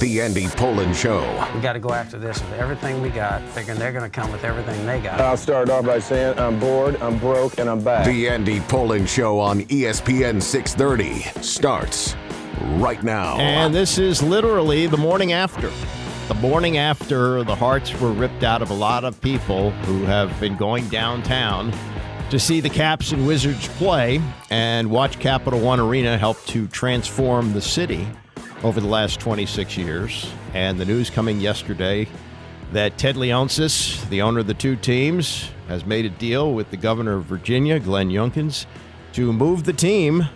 The Andy Pollin Show. We got to go after this with everything we got, figuring they're going to come with everything they got. I'll start off by saying I'm bored, I'm broke, and I'm back. The Andy Pollin Show on ESPN 630 starts right now. And this is literally the morning after. The morning after the hearts were ripped out of a lot of people who have been going downtown to see the Caps and Wizards play and watch Capital One Arena help to transform the city over the last 26 years. And the news coming yesterday that Ted Leonsis, the owner of the two teams, has made a deal with the governor of Virginia, Glenn Youngkin, to move the team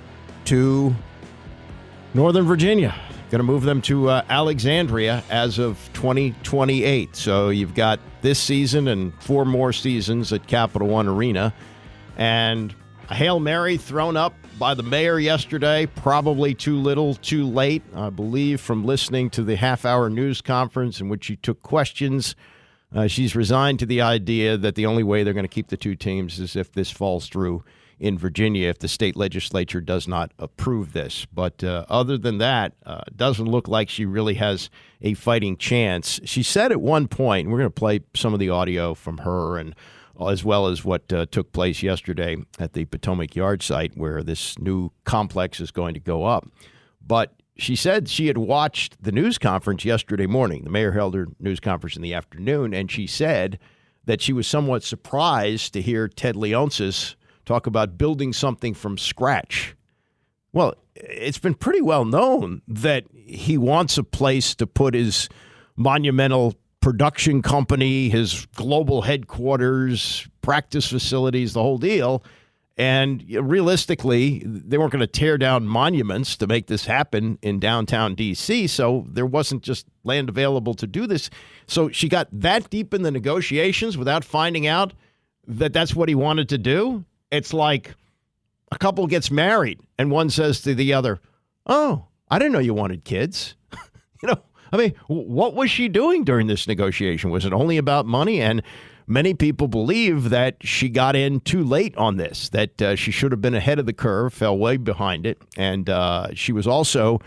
to Northern Virginia. Going to move them to Alexandria as of 2028. So you've got this season and 4 more seasons at Capital One Arena. And a Hail Mary thrown up by the mayor yesterday, probably too little, too late. I believe from listening to the half-hour news conference in which she took questions, she's resigned to the idea that the only way they're going to keep the two teams is if this falls through in Virginia, if the state legislature does not approve this. But other than that, it doesn't look like she really has a fighting chance. She said at one point, and we're going to play some of the audio from her and as well as what took place yesterday at the Potomac Yard site where this new complex is going to go up. But she said she had watched the news conference yesterday morning. The mayor held her news conference in the afternoon, and she said that she was somewhat surprised to hear Ted Leonsis talk about building something from scratch. Well, it's been pretty well known that he wants a place to put his monumental production company, his global headquarters, practice facilities, the whole deal. And realistically, they weren't going to tear down monuments to make this happen in downtown D.C., so there wasn't just land available to do this. So she got that deep in the negotiations without finding out that that's what he wanted to do. It's like a couple gets married and one says to the other, "Oh, I didn't know you wanted kids." I mean, what was she doing during this negotiation? Was it only about money? And many people believe that she got in too late on this, that she should have been ahead of the curve, fell way behind it. And she was also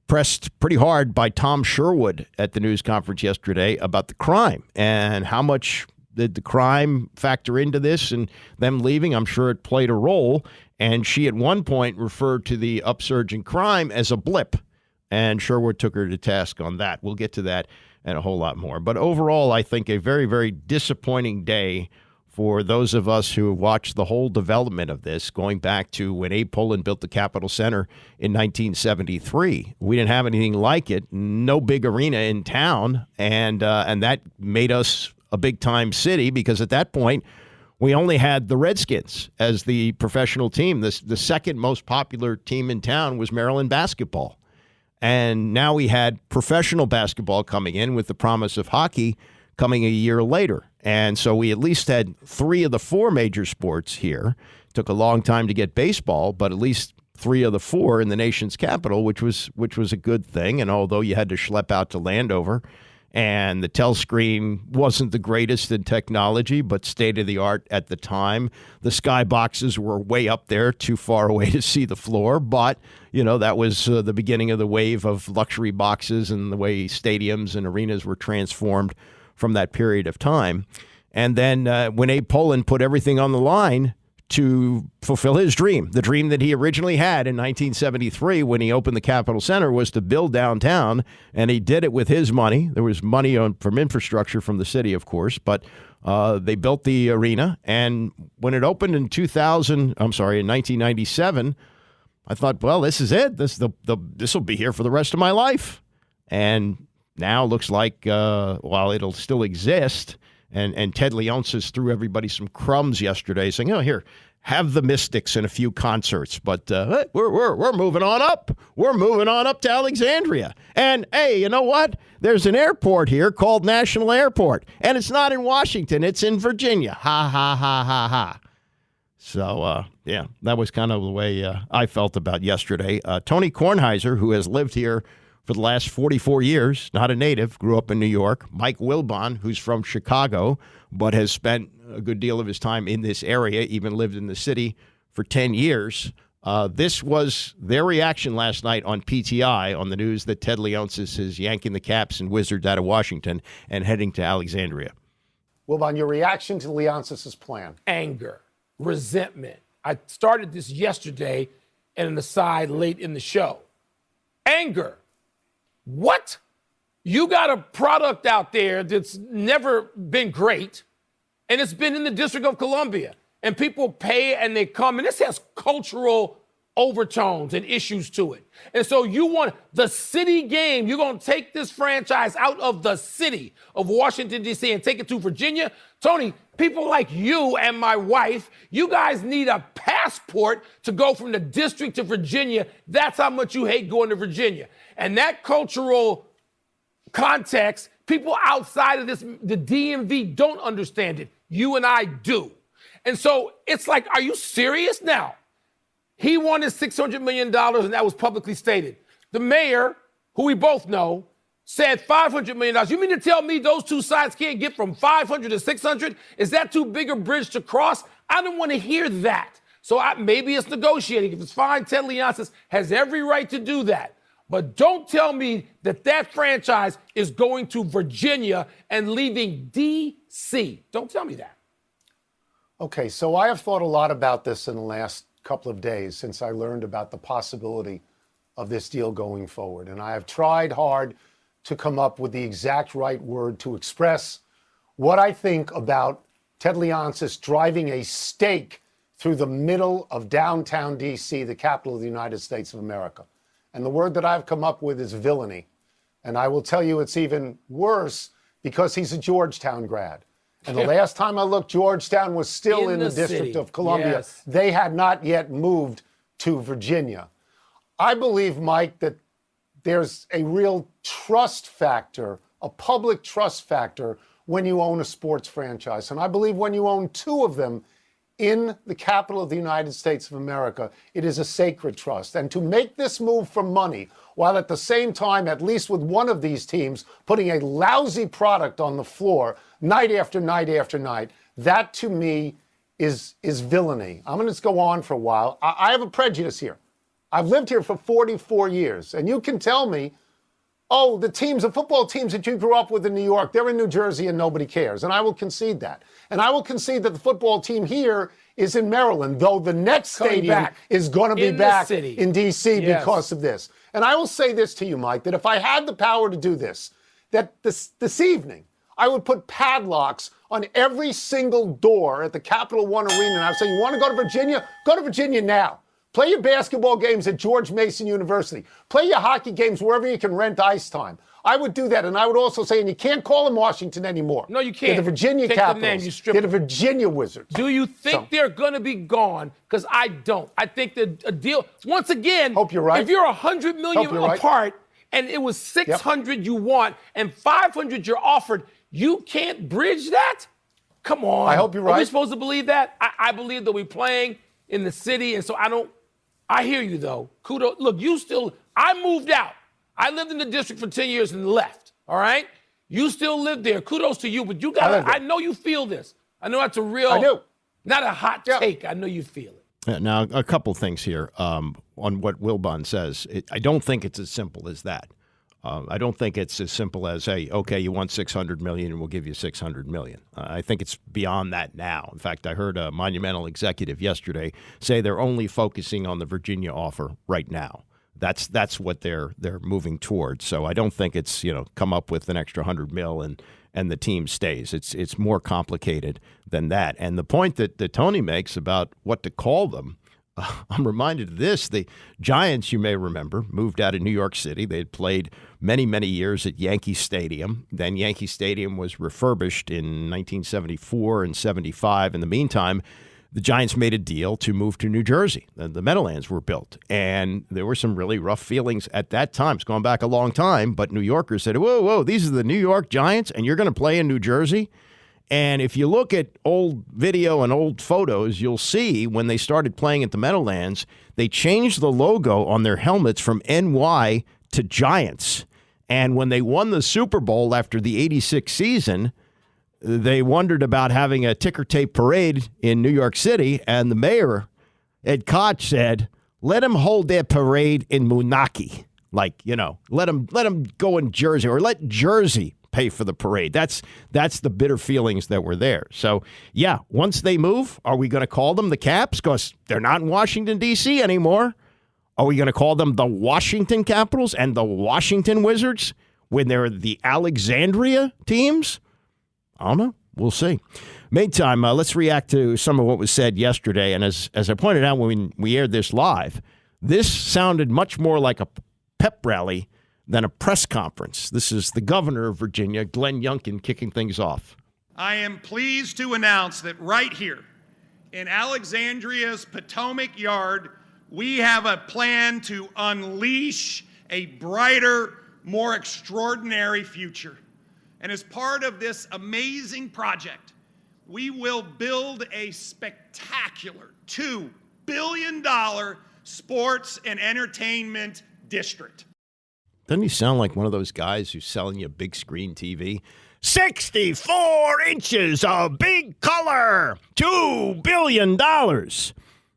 pressed pretty hard by Tom Sherwood at the news conference yesterday about the crime and how much did the crime factor into this and them leaving. I'm sure it played a role. And she at one point referred to the upsurge in crime as a blip. And Sherwood took her to task on that. We'll get to that and a whole lot more. But overall, I think a very, very disappointing day for those of us who watched the whole development of this, going back to when Abe Pollin built the Capitol Center in 1973. We didn't have anything like it, no big arena in town, and that made us a big-time city because at that point, we only had the Redskins as the professional team. The second most popular team in town was Maryland basketball. And now we had professional basketball coming in with the promise of hockey coming a year later. And so we at least had 3 of the 4 major sports here. Took a long time to get baseball, but at least 3 of the 4 in the nation's capital, which was a good thing. And although you had to schlep out to Landover, and the telescreen wasn't the greatest in technology, but state-of-the-art at the time. The skyboxes were way up there, too far away to see the floor. But, that was the beginning of the wave of luxury boxes and the way stadiums and arenas were transformed from that period of time. And then when Abe Pollin put everything on the line to fulfill his dream, the dream that he originally had in 1973 when he opened the Capitol Center was to build downtown, and he did it with his money. There was money from infrastructure from the city, of course, but they built the arena, and when it opened in 1997, I thought, well, this is it. This will be here for the rest of my life. And now it looks like, while it'll still exist, and Ted Leonsis threw everybody some crumbs yesterday saying, here, have the Mystics in a few concerts. But we're moving on up. We're moving on up to Alexandria. And, hey, you know what? There's an airport here called National Airport. And it's not in Washington. It's in Virginia. Ha, ha, ha, ha, ha. So, that was kind of the way I felt about yesterday. Tony Kornheiser, who has lived here for the last 44 years, not a native, grew up in New York. Mike Wilbon, who's from Chicago, but has spent a good deal of his time in this area, even lived in the city for 10 years. This was their reaction last night on PTI on the news that Ted Leonsis is yanking the Caps and Wizards out of Washington and heading to Alexandria. Wilbon, your reaction to Leonsis' plan? Anger, resentment. I started this yesterday and an aside late in the show. Anger. What? You got a product out there that's never been great, and it's been in the District of Columbia. And people pay and they come, and this has cultural overtones and issues to it. And so you want the city game, you're going to take this franchise out of the city of Washington, D.C. and take it to Virginia? Tony, people like you and my wife, you guys need a passport to go from the district to Virginia. That's how much you hate going to Virginia. And that cultural context, people outside of this, the DMV don't understand it. You and I do. And so it's like, are you serious now? He wanted $600 million, and that was publicly stated. The mayor, who we both know, said $500 million. You mean to tell me those two sides can't get from 500 to 600? Is that too big a bridge to cross? I don't want to hear that. So maybe it's negotiating. If it's fine, Ted Leonsis has every right to do that. But don't tell me that that franchise is going to Virginia and leaving D.C. Don't tell me that. Okay, so I have thought a lot about this in the last couple of days since I learned about the possibility of this deal going forward. And I have tried hard to come up with the exact right word to express what I think about Ted Leonsis driving a stake through the middle of downtown D.C., the capital of the United States of America. And the word that I've come up with is villainy. And I will tell you it's even worse because he's a Georgetown grad. And the last time I looked, Georgetown was still in the District of Columbia. Yes. They had not yet moved to Virginia. I believe, Mike, that there's a real trust factor, a public trust factor, when you own a sports franchise. And I believe when you own two of them in the capital of the United States of America, it is a sacred trust. And to make this move for money, while at the same time, at least with one of these teams, putting a lousy product on the floor night after night after night, that to me is villainy. I'm going to just go on for a while. I have a prejudice here. I've lived here for 44 years, and you can tell me, oh, the football teams that you grew up with in New York, they're in New Jersey and nobody cares. And I will concede that. And I will concede that the football team here is in Maryland, though the next stadium is going to be back in D.C. because of this. And I will say this to you, Mike, that if I had the power to do this, that this evening, I would put padlocks on every single door at the Capital One Arena. And I would say, you want to go to Virginia? Go to Virginia now. Play your basketball games at George Mason University. Play your hockey games wherever you can rent ice time. I would do that. And I would also say, and you can't call them Washington anymore. No, you can't. They're the Virginia Capitals. They're the Virginia Wizards. Do you think they're going to be gone? Because I don't. I think that a deal, once again, hope you're right. If you're $100 million apart and it was 600 you want and 500 you're offered, you can't bridge that? Come on. I hope you're right. Are we supposed to believe that? I believe that we're playing in the city, and so I hear you, though. Kudos. Look, I moved out. I lived in the district for 10 years and left, all right? You still live there. Kudos to you, but I know you feel this. I know that's I do. Not a hot take. I know you feel it. Now, a couple things here on what Wilbon says. I don't think it's as simple as that. I don't think it's as simple as, hey, okay, you want $600 million and we'll give you $600 million. I think it's beyond that now. In fact, I heard a Monumental executive yesterday say they're only focusing on the Virginia offer right now. That's what they're moving towards. So I don't think it's, come up with an extra $100 million and the team stays. It's more complicated than that. And the point that Tony makes about what to call them, I'm reminded of this. The Giants, you may remember, moved out of New York City. They had played many, many years at Yankee Stadium. Then Yankee Stadium was refurbished in 1974 and 75. In the meantime, the Giants made a deal to move to New Jersey. The Meadowlands were built. And there were some really rough feelings at that time. It's gone back a long time. But New Yorkers said, whoa, these are the New York Giants, and you're going to play in New Jersey? And if you look at old video and old photos, you'll see when they started playing at the Meadowlands, they changed the logo on their helmets from NY to Giants. And when they won the Super Bowl after the 86 season, they wondered about having a ticker tape parade in New York City. And the mayor, Ed Koch, said, let them hold their parade in Moonachie. Like, let them go in Jersey, or let Jersey pay for the parade. That's the bitter feelings that were there. So, yeah, once they move, are we going to call them the Caps? Because they're not in Washington, D.C. anymore. Are we going to call them the Washington Capitals and the Washington Wizards when they're the Alexandria teams? I don't know. We'll see. Meantime, let's react to some of what was said yesterday. And as I pointed out when we aired this live, this sounded much more like a pep rally than a press conference. This is the governor of Virginia, Glenn Youngkin, kicking things off. I am pleased to announce that right here in Alexandria's Potomac Yard, we have a plan to unleash a brighter, more extraordinary future. And as part of this amazing project, we will build a spectacular $2 billion sports and entertainment district. Doesn't he sound like one of those guys who's selling you a big screen TV? 64 inches of big color, $2 billion.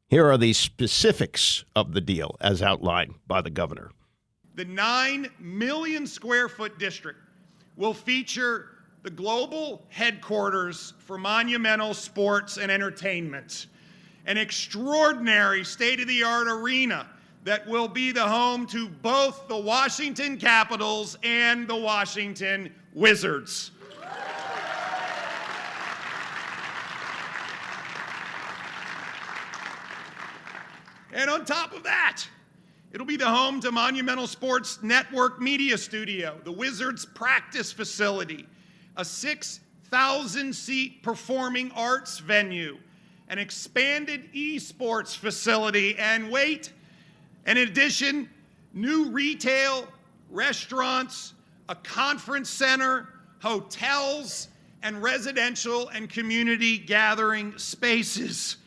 Here are the specifics of the deal as outlined by the governor. The 9 million square foot district will feature the global headquarters for monumental sports and entertainment, an extraordinary state-of-the-art arena that will be the home to both the Washington Capitals and the Washington Wizards. And on top of that, it'll be the home to Monumental Sports Network Media Studio, the Wizards practice facility, a 6,000-seat performing arts venue, an expanded esports facility, and in addition, new retail, restaurants, a conference center, hotels, and residential and community gathering spaces.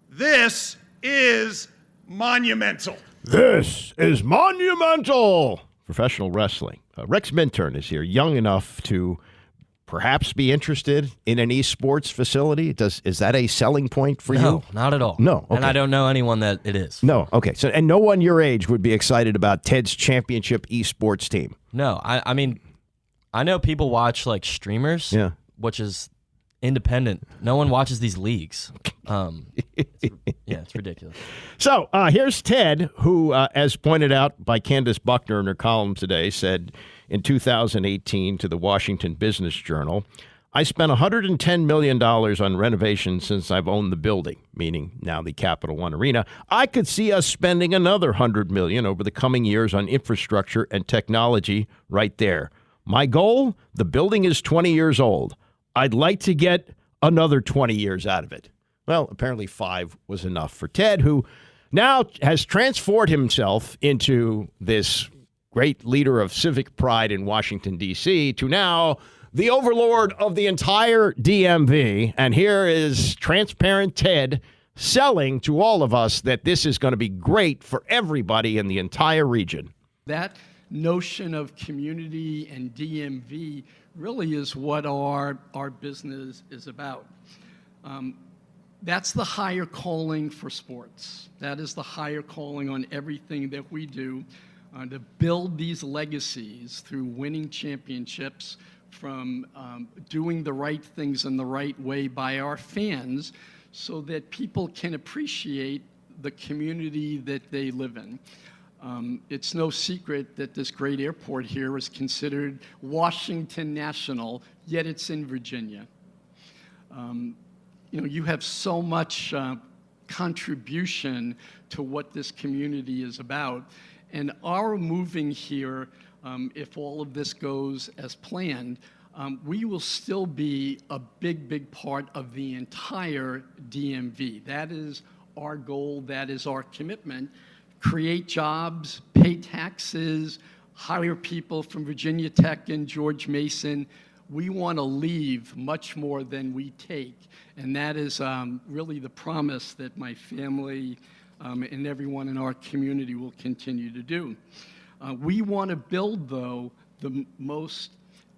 This is monumental. This is monumental. Professional wrestling. Rex Minturn is here, young enough to perhaps be interested in an esports facility. Is that a selling point for you? No, not at all. No, okay. And I don't know anyone that it is. No, okay. So, and no one your age would be excited about Ted's championship esports team. No, I mean, I know people watch like streamers, which is independent. No one watches these leagues. It's ridiculous. So here's Ted, who, as pointed out by Candace Buckner in her column today, said in 2018 to the Washington Business Journal, I spent $110 million on renovations since I've owned the building, meaning now the Capital One Arena. I could see us spending another $100 million over the coming years on infrastructure and technology right there. My goal, the building is 20 years old. I'd like to get another 20 years out of it. Well, apparently 5 was enough for Ted, who now has transformed himself into this great leader of civic pride in Washington, D.C., to now the overlord of the entire DMV. And here is transparent Ted selling to all of us that this is going to be great for everybody in the entire region. That notion of community and DMV really is what our business is about. That's the higher calling for sports. That is the higher calling on everything that we do, to build these legacies through winning championships, from doing the right things in the right way by our fans, so that people can appreciate the community that they live in. It's no secret that this great airport here is considered Washington National, yet it's in Virginia. You have so much contribution to what this community is about. And our moving here, if all of this goes as planned, we will still be a big, big part of the entire DMV. That is our goal. That is our commitment. Create jobs, pay taxes, hire people from Virginia Tech and George Mason. We want to leave much more than we take. And that is really the promise that my family and everyone in our community will continue to do. We want to build, though, the most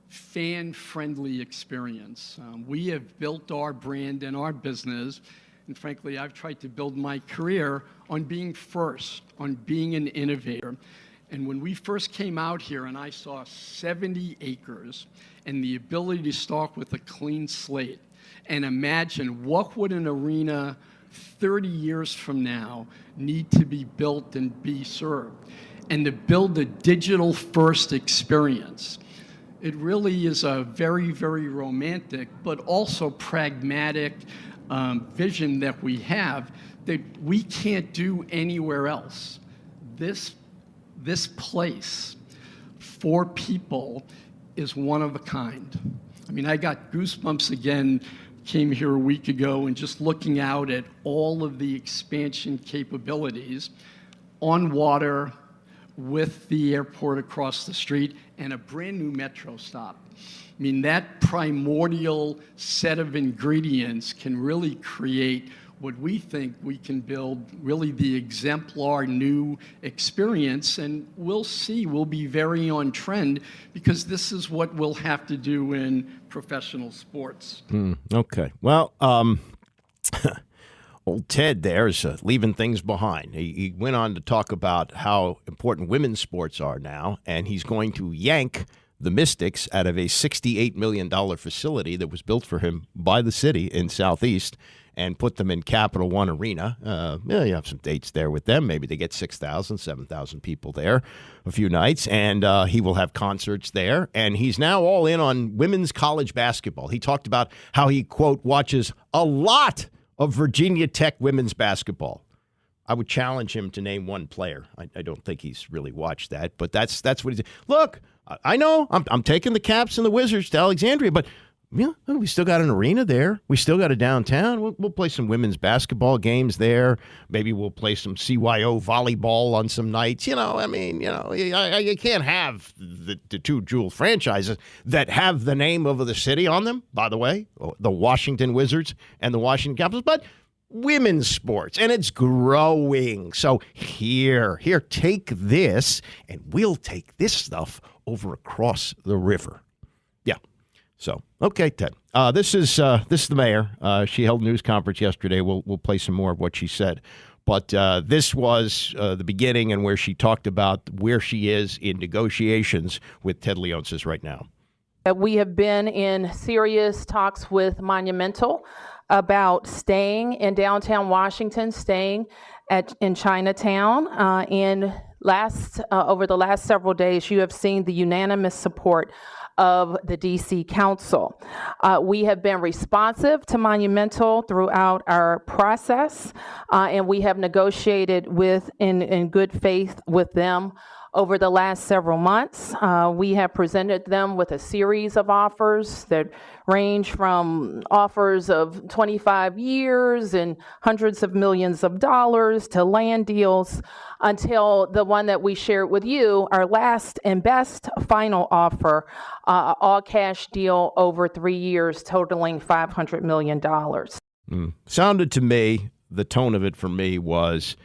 fan-friendly experience. We have built our brand and our business and frankly, I've tried to build my career on being first, on being an innovator. And when we first came out here and I saw 70 acres and the ability to start with a clean slate and imagine what would an arena 30 years from now need to be built and be served, and to build a digital first experience. It really is a very, very romantic, but also pragmatic vision that we have that we can't do anywhere else. This place for people is one of a kind. I mean, I got goosebumps again, came here a week ago, and just looking out at all of the expansion capabilities on water with the airport across the street and a brand new metro stop. I mean, that primordial set of ingredients can really create what we think we can build, really the exemplar new experience, and we'll see, we'll be very on trend because this is what we'll have to do in professional sports. Okay. Well, old Ted there is leaving things behind. He went on to talk about how important women's sports are now, and he's going to yank the Mystics out of a $68 million facility that was built for him by the city in Southeast and put them in Capital One Arena. You have some dates there with them. Maybe they get 6,000, 7,000 people there a few nights, and he will have concerts there. And he's now all in on women's college basketball. He talked about how he, quote, watches a lot of Virginia Tech women's basketball. I would challenge him to name one player. I don't think he's really watched that, but that's what he's. Look, I know I'm taking the Caps and the Wizards to Alexandria, but yeah, we still got an arena there. We still got a downtown. We'll play some women's basketball games there. Maybe we'll play some CYO volleyball on some nights. You can't have the two jewel franchises that have the name of the city on them, by the way, the Washington Wizards and the Washington Capitals, but women's sports, and it's growing. So here, take this, and we'll take this stuff over across the river. Yeah. So, okay, Ted. This is the mayor. She held a news conference yesterday. We'll play some more of what she said. But this was the beginning and where she talked about where she is in negotiations with Ted Leonsis right now. We have been in serious talks with Monumental about staying in downtown Washington, staying in Chinatown. Over the last several days, you have seen the unanimous support of the D.C. Council. We have been responsive to Monumental throughout our process, and we have negotiated in good faith with them over the last several months. We have presented them with a series of offers that range from offers of 25 years and hundreds of millions of dollars to land deals until the one that we shared with you, our last and best final offer, all cash deal over 3 years totaling $500 million. Sounded to me, the tone of it for me was,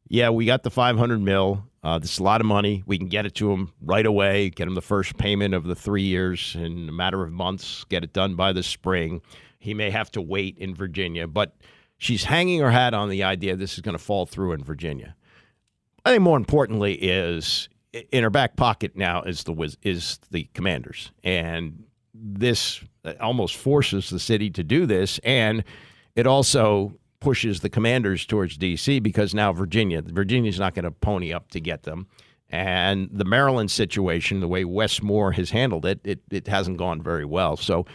yeah, we got the $500 million. This is a lot of money. We can get it to him right away, get him the first payment of the 3 years in a matter of months, get it done by the spring. He may have to wait in Virginia, but she's hanging her hat on the idea this is going to fall through in Virginia. I think more importantly is in her back pocket now is the Commanders. And this almost forces the city to do this, and it also pushes the Commanders towards D.C. because now Virginia's not going to pony up to get them. And the Maryland situation, the way Wes Moore has handled it, it hasn't gone very well. So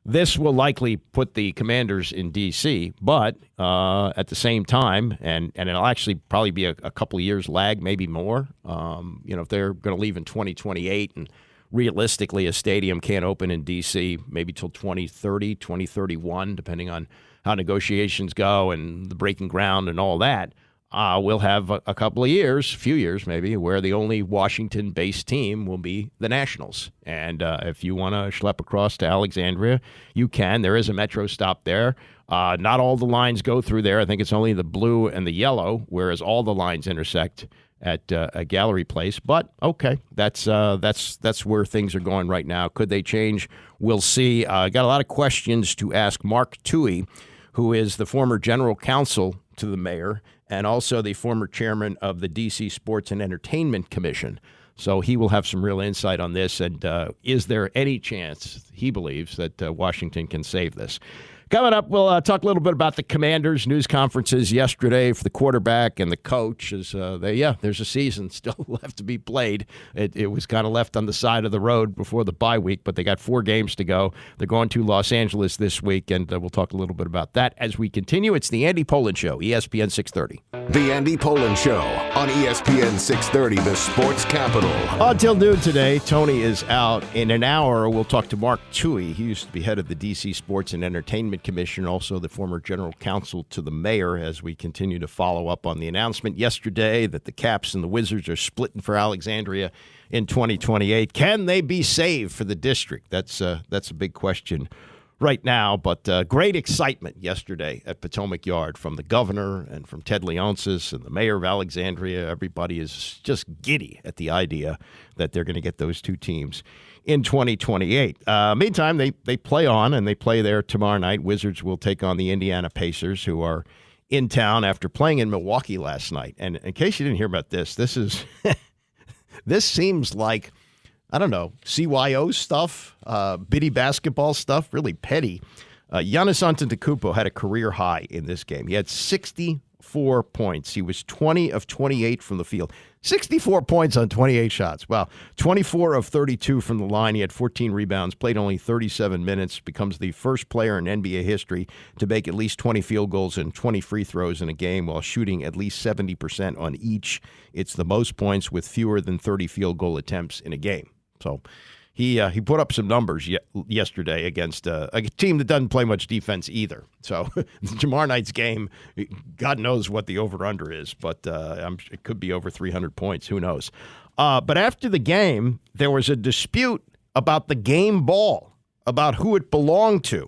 this will likely put the Commanders in D.C., but at the same time, and it'll actually probably be a couple of years lag, maybe more. If they're going to leave in 2028, and realistically a stadium can't open in D.C. maybe till 2030, 2031, depending on how negotiations go and the breaking ground and all that, we'll have a couple of years, few years maybe, where the only Washington-based team will be the Nationals. And if you want to schlep across to Alexandria, you can. There is a metro stop there. Not all the lines go through there. I think it's only the blue and the yellow, whereas all the lines intersect at a Gallery Place. But okay, that's where things are going right now. Could they change? We'll see. Got a lot of questions to ask Mark Touhey, who is the former general counsel to the mayor and also the former chairman of the D.C. Sports and Entertainment Commission. So he will have some real insight on this. And is there any chance, he believes, that Washington can save this? Coming up, we'll talk a little bit about the Commanders' news conferences yesterday for the quarterback and the coach. There's a season still left to be played. It was kind of left on the side of the road before the bye week, but they got 4 games to go. They're going to Los Angeles this week, and we'll talk a little bit about that as we continue. It's the Andy Pollin Show, ESPN 630. The Andy Pollin Show on ESPN 630, the sports capital. Until noon today, Tony is out. In an hour, we'll talk to Mark Touhey. He used to be head of the D.C. Sports and Entertainment Commission, also the former general counsel to the mayor, as we continue to follow up on the announcement yesterday that the Caps and the Wizards are splitting for Alexandria in 2028. Can they be saved for the district? That's a big question right now, but great excitement yesterday at Potomac Yard from the governor and from Ted Leonsis and the mayor of Alexandria. Everybody is just giddy at the idea that they're going to get those 2 teams in 2028. Meantime, they play on, and they play there tomorrow night. Wizards will take on the Indiana Pacers, who are in town after playing in Milwaukee last night. And in case you didn't hear about this is this seems like, I don't know, CYO stuff, bitty basketball stuff, really petty. Giannis Antetokounmpo had a career high in this game. He had 64 points. He was 20 of 28 from the field. 64 points on 28 shots. Wow. 24 of 32 from the line. He had 14 rebounds, played only 37 minutes, becomes the first player in NBA history to make at least 20 field goals and 20 free throws in a game while shooting at least 70% on each. It's the most points with fewer than 30 field goal attempts in a game. So he put up some numbers yesterday against a team that doesn't play much defense either. So tomorrow night's game, God knows what the over-under is, but it could be over 300 points. Who knows? But after the game, there was a dispute about the game ball, about who it belonged to.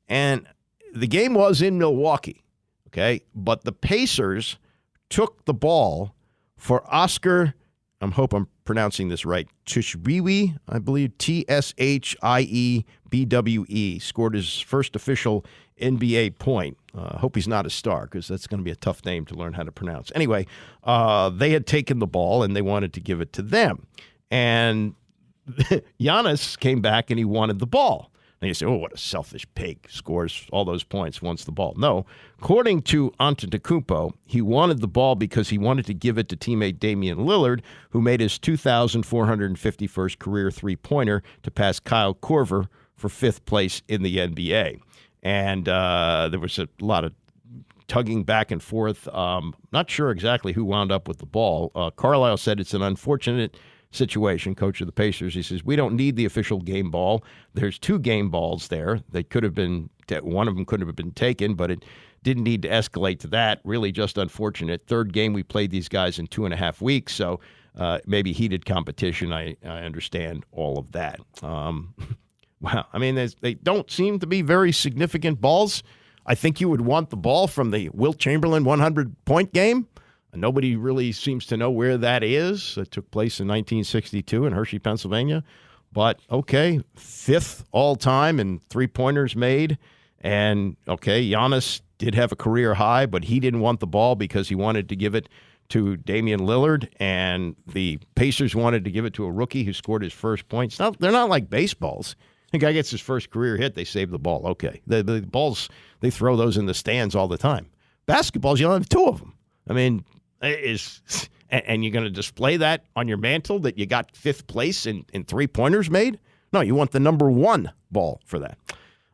And the game was in Milwaukee, okay? But the Pacers took the ball for Oscar, I hope I'm pronouncing this right, Tshiebwe, I believe, Tshiebwe, scored his first official NBA point. I hope he's not a star, because that's going to be a tough name to learn how to pronounce. Anyway, they had taken the ball, and they wanted to give it to them. And Giannis came back, and he wanted the ball. And you say, oh, what a selfish pig, scores all those points, wants the ball. No, according to Antetokounmpo, he wanted the ball because he wanted to give it to teammate Damian Lillard, who made his 2,451st career three-pointer to pass Kyle Korver for 5th place in the NBA. And there was a lot of tugging back and forth. Not sure exactly who wound up with the ball. Carlisle said it's an unfortunate situation, coach of the Pacers. He says, we don't need the official game ball. There's 2 game balls there. They could have been, one of them could have been taken, but it didn't need to escalate to that. Really just unfortunate. 3rd game we played these guys in 2.5 weeks, so maybe heated competition. I understand all of that. Wow. I mean, they don't seem to be very significant balls. I think you would want the ball from the Wilt Chamberlain 100-point game. Nobody really seems to know where that is. It took place in 1962 in Hershey, Pennsylvania. But, okay, 5th all-time in three-pointers made. And, okay, Giannis did have a career high, but he didn't want the ball because he wanted to give it to Damian Lillard. And the Pacers wanted to give it to a rookie who scored his first point. They're not like baseballs. The guy gets his first career hit, they save the ball. Okay, the balls, they throw those in the stands all the time. Basketballs, you only have 2 of them. I mean, and you're going to display that on your mantle that you got 5th place in three-pointers made? No, you want the number 1 ball for that.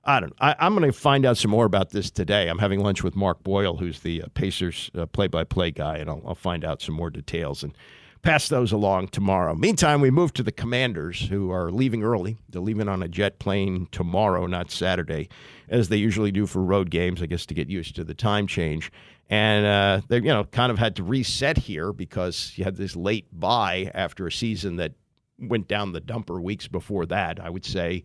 I don't know. I'm going to find out some more about this today. I'm having lunch with Mark Boyle, who's the Pacers play-by-play guy, and I'll find out some more details and pass those along tomorrow. Meantime, we move to the Commanders, who are leaving early. They're leaving on a jet plane tomorrow, not Saturday, as they usually do for road games, I guess, to get used to the time change. And they, kind of had to reset here because you had this late bye after a season that went down the dumper weeks before that. I would say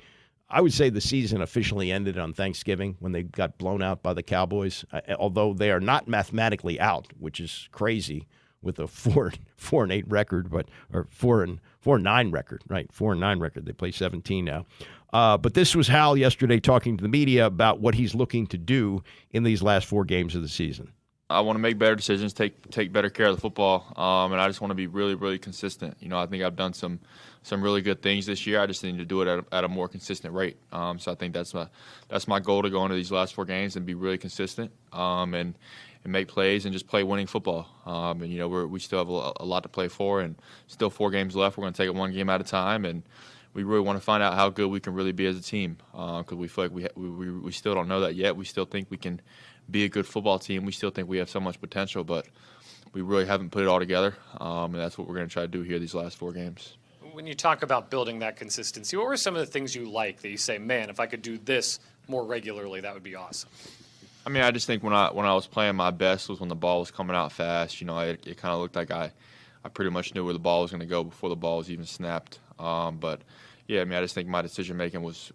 the season officially ended on Thanksgiving when they got blown out by the Cowboys, although they are not mathematically out, which is crazy with a 4-8 record, or 4-9 record, right? 4-9 record. They play 17 now. But this was Howell yesterday talking to the media about what he's looking to do in these last 4 games of the season. I want to make better decisions, take better care of the football, and I just want to be really, really consistent. I think I've done some really good things this year. I just need to do it at a more consistent rate. So I think that's my goal to go into these last 4 games and be really consistent and make plays and just play winning football. And we still have a lot to play for, and still 4 games left. We're going to take it 1 game at a time, and we really want to find out how good we can really be as a team because we feel like we still don't know that yet. We still think we can be a good football team. We still think we have so much potential, but we really haven't put it all together, and that's what we're going to try to do here these last 4 games. When you talk about building that consistency, what were some of the things you like that you say, man, if I could do this more regularly, that would be awesome? I mean, I just think when I was playing my best was when the ball was coming out fast. It kind of looked like I pretty much knew where the ball was going to go before the ball was even snapped. But yeah, I mean, I just think my decision making was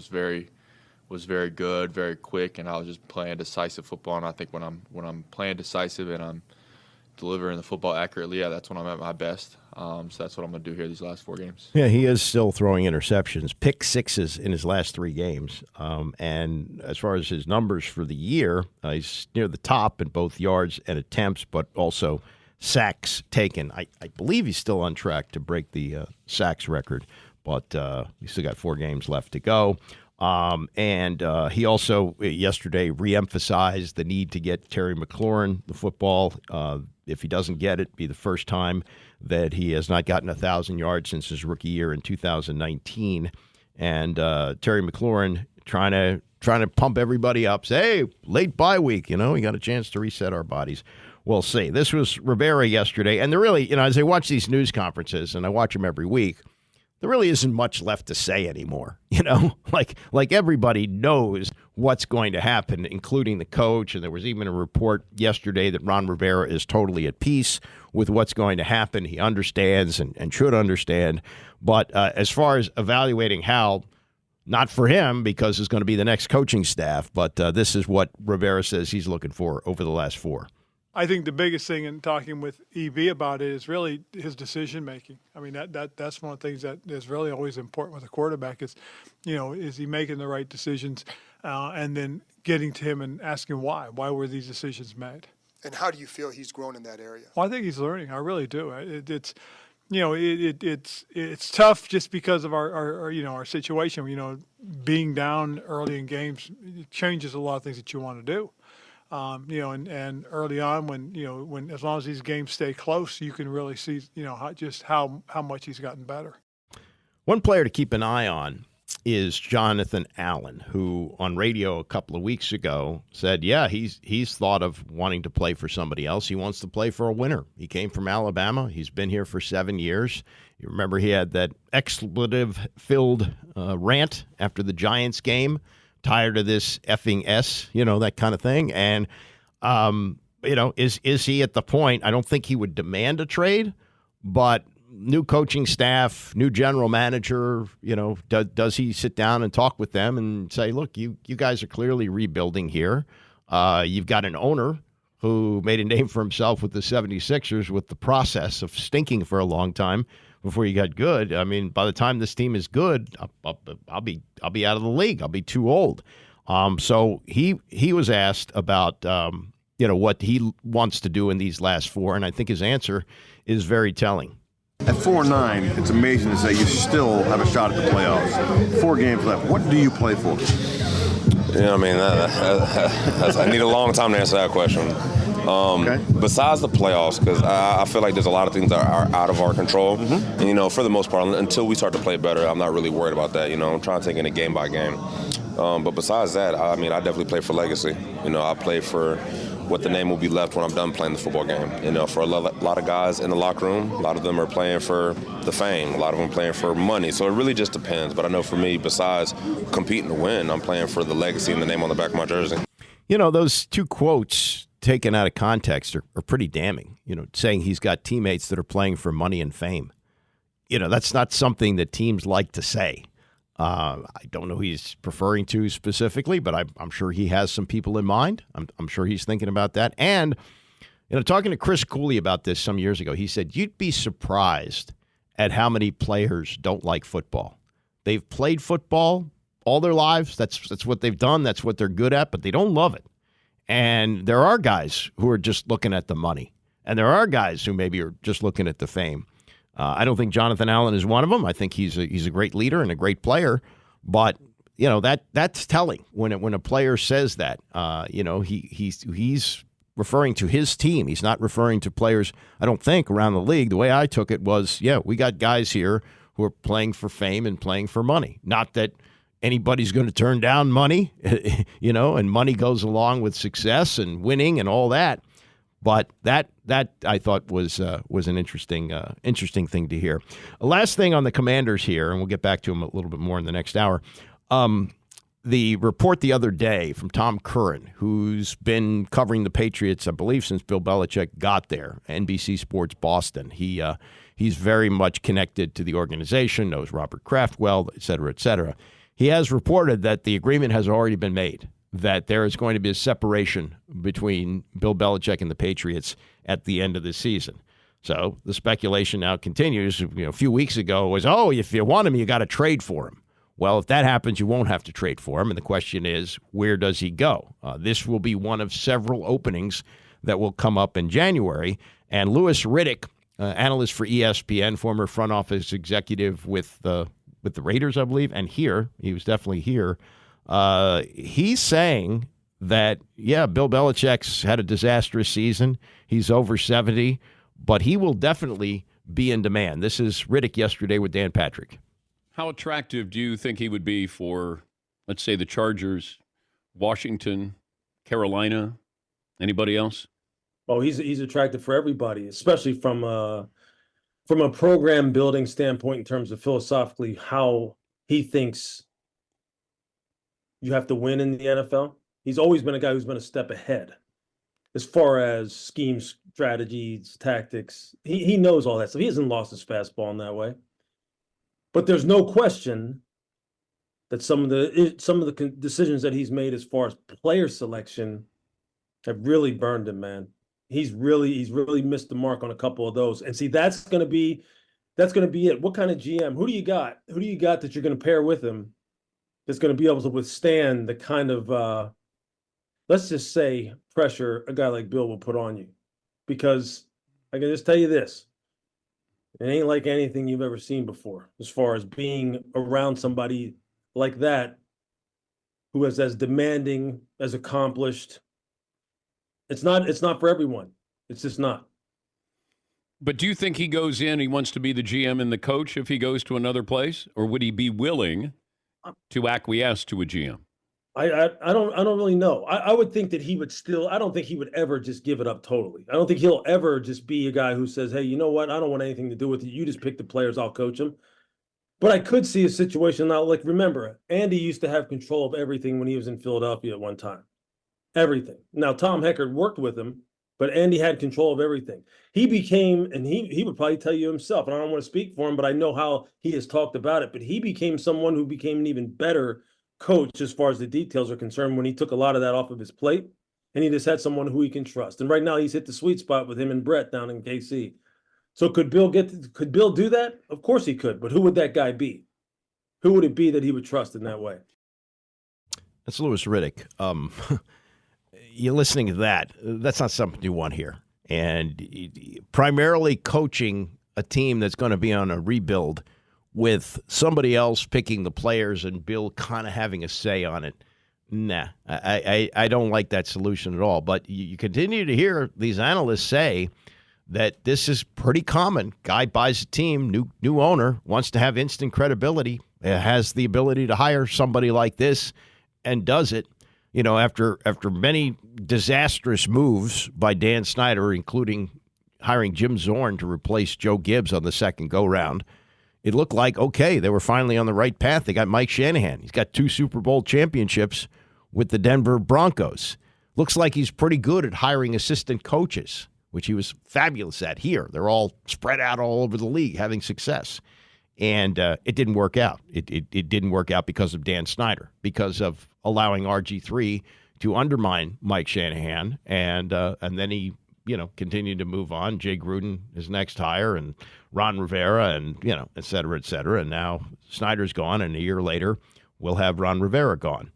very good, very quick, and I was just playing decisive football. And I think when I'm playing decisive and I'm delivering the football accurately, yeah, that's when I'm at my best. So that's what I'm going to do here these last 4 games. Yeah, he is still throwing interceptions, pick 6s in his last 3 games. And as far as his numbers for the year, he's near the top in both yards and attempts, but also sacks taken. I believe he's still on track to break the sacks record, but he's still got 4 games left to go. And he also yesterday reemphasized the need to get Terry McLaurin the football. If he doesn't get it, be the first time that he has not gotten 1,000 yards since his rookie year in 2019. And Terry McLaurin trying to pump everybody up. Say, hey, late bye week, we got a chance to reset our bodies. We'll see. This was Rivera yesterday, and there really, as I watch these news conferences, and I watch them every week, there really isn't much left to say anymore. Like everybody knows what's going to happen, including the coach. And there was even a report yesterday that Ron Rivera is totally at peace with what's going to happen. He understands and should understand. But as far as evaluating Howell, not for him because it's going to be the next coaching staff. But this is what Rivera says he's looking for over the last 4. I think the biggest thing in talking with EB about it is really his decision making. I mean, that's one of the things that is really always important with a quarterback is, is he making the right decisions, and then getting to him and asking why. Why were these decisions made? And how do you feel he's grown in that area? Well, I think he's learning. I really do. It's tough just because of our situation. Being down early in games it changes a lot of things that you want to do. And early on when as long as these games stay close, you can really see, how much he's gotten better. One player to keep an eye on is Jonathan Allen, who on radio a couple of weeks ago said, yeah, he's thought of wanting to play for somebody else. He wants to play for a winner. He came from Alabama. He's been here for 7 years. You remember he had that expletive-filled rant after the Giants game. Tired of this effing S, that kind of thing. And, is he at the point? I don't think he would demand a trade, but new coaching staff, new general manager, does he sit down and talk with them and say, look, you guys are clearly rebuilding here. You've got an owner who made a name for himself with the 76ers with the process of stinking for a long time before you got good. I mean, by the time this team is good, I'll be out of the league. I'll be too old. So he was asked about what he wants to do in these last 4, and I think his answer is very telling. At 4-9, it's amazing to say you still have a shot at the playoffs. 4 games left. What do you play for? I need a long time to answer that question. Besides the playoffs, because I feel like there's a lot of things that are out of our control. Mm-hmm. And, for the most part, until we start to play better, I'm not really worried about that. I'm trying to take it game by game. But besides that, I definitely play for legacy. I play for what the name will be left when I'm done playing the football game. For a lot of guys in the locker room, a lot of them are playing for the fame. A lot of them playing for money. So it really just depends. But I know for me, besides competing to win, I'm playing for the legacy and the name on the back of my jersey. Those 2 quotes taken out of context are pretty damning, saying he's got teammates that are playing for money and fame. That's not something that teams like to say. I don't know who he's referring to specifically, but I'm sure he has some people in mind. I'm sure he's thinking about that. And, talking to Chris Cooley about this some years ago, he said, you'd be surprised at how many players don't like football. They've played football all their lives. That's what they've done. That's what they're good at, but they don't love it. And there are guys who are just looking at the money. And there are guys who maybe are just looking at the fame. I don't think Jonathan Allen is one of them. I think he's a great leader and a great player. But, that's telling when a player says that. He's referring to his team. He's not referring to players, I don't think, around the league. The way I took it was, we got guys here who are playing for fame and playing for money. Not that anybody's going to turn down money, and money goes along with success and winning and all that. But that I thought was an interesting thing to hear. Last thing on the Commanders here, and we'll get back to them a little bit more in the next hour. The report the other day from Tom Curran, who's been covering the Patriots, I believe, since Bill Belichick got there, NBC Sports Boston. He's very much connected to the organization, knows Robert Kraft well, et cetera, et cetera. He has reported that the agreement has already been made, that there is going to be a separation between Bill Belichick and the Patriots at the end of the season. So the speculation now continues. A few weeks ago was, if you want him, you got to trade for him. Well, if that happens, you won't have to trade for him. And the question is, where does he go? This will be one of several openings that will come up in January. And Louis Riddick, analyst for ESPN, former front office executive with the Raiders, I believe, and he was definitely here. He's saying that, Bill Belichick's had a disastrous season. He's over 70, but he will definitely be in demand. This is Riddick yesterday with Dan Patrick. How attractive do you think he would be for, let's say, the Chargers, Washington, Carolina, anybody else? Oh, he's attractive for everybody, especially from a program building standpoint in terms of philosophically how he thinks you have to win in the NFL. He's always been a guy who's been a step ahead as far as schemes, strategies, tactics. He knows all that stuff. He hasn't lost his fastball in that way. But there's no question that some of the decisions that he's made as far as player selection have really burned him, man. He's really missed the mark on a couple of those. And see, that's going to be it. What kind of GM? Who do you got? Who do you got that you're going to pair with him that's going to be able to withstand the kind of, let's just say, pressure a guy like Bill will put on you? Because I can just tell you this. It ain't like anything you've ever seen before as far as being around somebody like that who is as demanding, as accomplished. It's not for everyone. It's just not. But do you think he goes in, he wants to be the GM and the coach if he goes to another place? Or would he be willing to acquiesce to a GM? I don't really know. I would think that he would still, I don't think he would ever just give it up totally. I don't think he'll ever just be a guy who says, hey, you know what? I don't want anything to do with it. You just pick the players, I'll coach them. But I could see a situation now, like, remember, Andy used to have control of everything when he was in Philadelphia at one time. Everything. Now, Tom Heckert worked with him, but Andy had control of everything. He became, and he would probably tell you himself, and I don't want to speak for him, but I know how he has talked about it, but he became someone who became an even better coach as far as the details are concerned when he took a lot of that off of his plate, and he just had someone who he can trust. And right now he's hit the sweet spot with him and Brett down in KC. So could Bill do that? Of course he could, but who would that guy be? Who would it be that he would trust in that way? That's Louis Riddick. You're listening to that. That's not something you want here. And primarily coaching a team that's going to be on a rebuild with somebody else picking the players and Bill kind of having a say on it. Nah, I don't like that solution at all. But you continue to hear these analysts say that this is pretty common. Guy buys a team, new owner, wants to have instant credibility, has the ability to hire somebody like this and does it. You know, after many disastrous moves by Dan Snyder, including hiring Jim Zorn to replace Joe Gibbs on the second go-round, it looked like, okay, they were finally on the right path. They got Mike Shanahan. He's got 2 Super Bowl championships with the Denver Broncos. Looks like he's pretty good at hiring assistant coaches, which he was fabulous at here. They're all spread out all over the league having success. And it didn't work out. It didn't work out because of Dan Snyder, because of allowing RG3 to undermine Mike Shanahan. And then he continue to move on. Jay Gruden is next hire, and Ron Rivera, and et cetera, et cetera. And now Snyder's gone, and a year later we'll have Ron Rivera gone.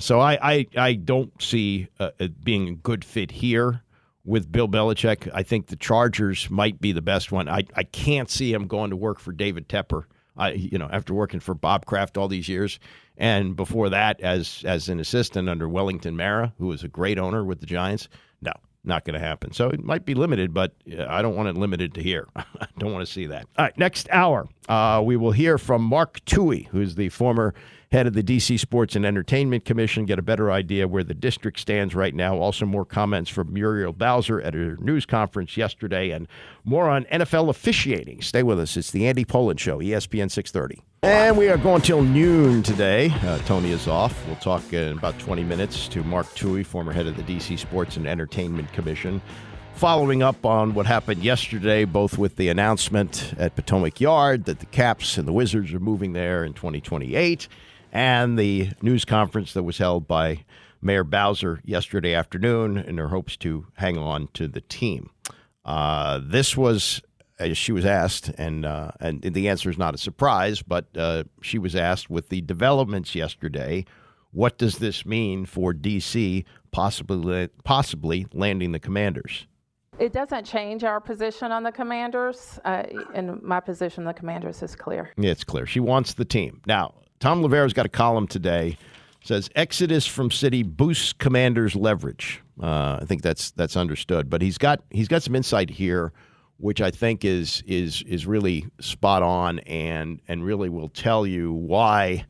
So I don't see it being a good fit here with Bill Belichick. I think the Chargers might be the best one. I can't see him going to work for David Tepper. After working for Bob Kraft all these years, and before that as an assistant under Wellington Mara, who was a great owner with the Giants. No, not going to happen. So it might be limited, but I don't want it limited to here. I don't want to see that. All right, next hour, we will hear from Mark Touhey, who's the former head of the D.C. Sports and Entertainment Commission, get a better idea where the district stands right now. Also more comments from Muriel Bowser at her news conference yesterday, and more on NFL officiating. Stay with us. It's the Andy Pollin Show, ESPN 630. And we are going till noon today. Tony is off. We'll talk in about 20 minutes to Mark Touhey, former head of the D.C. Sports and Entertainment Commission, following up on what happened yesterday, both with the announcement at Potomac Yard that the Caps and the Wizards are moving there in 2028, and the news conference that was held by Mayor Bowser yesterday afternoon in her hopes to hang on to the team. This was, as she was asked, and the answer is not a surprise, but she was asked, with the developments yesterday, what does this mean for D.C. possibly landing the Commanders? It doesn't change our position on the Commanders, and my position on the Commanders is clear. Yeah, it's clear. She wants the team. Now, Tom Lavera's got a column today, says exodus from city boosts Commanders' leverage. I think that's understood, but he's got some insight here, which I think is really spot on, and really will tell you why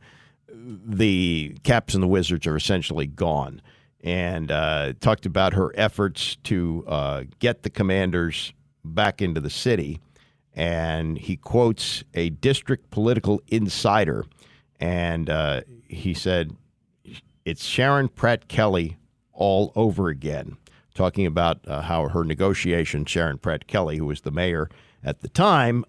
the Caps and the Wizards are essentially gone. And talked about her efforts to get the Commanders back into the city, and he quotes a district political insider. And he said, it's Sharon Pratt Kelly all over again, talking about how her negotiation, Sharon Pratt Kelly, who was the mayor at the time,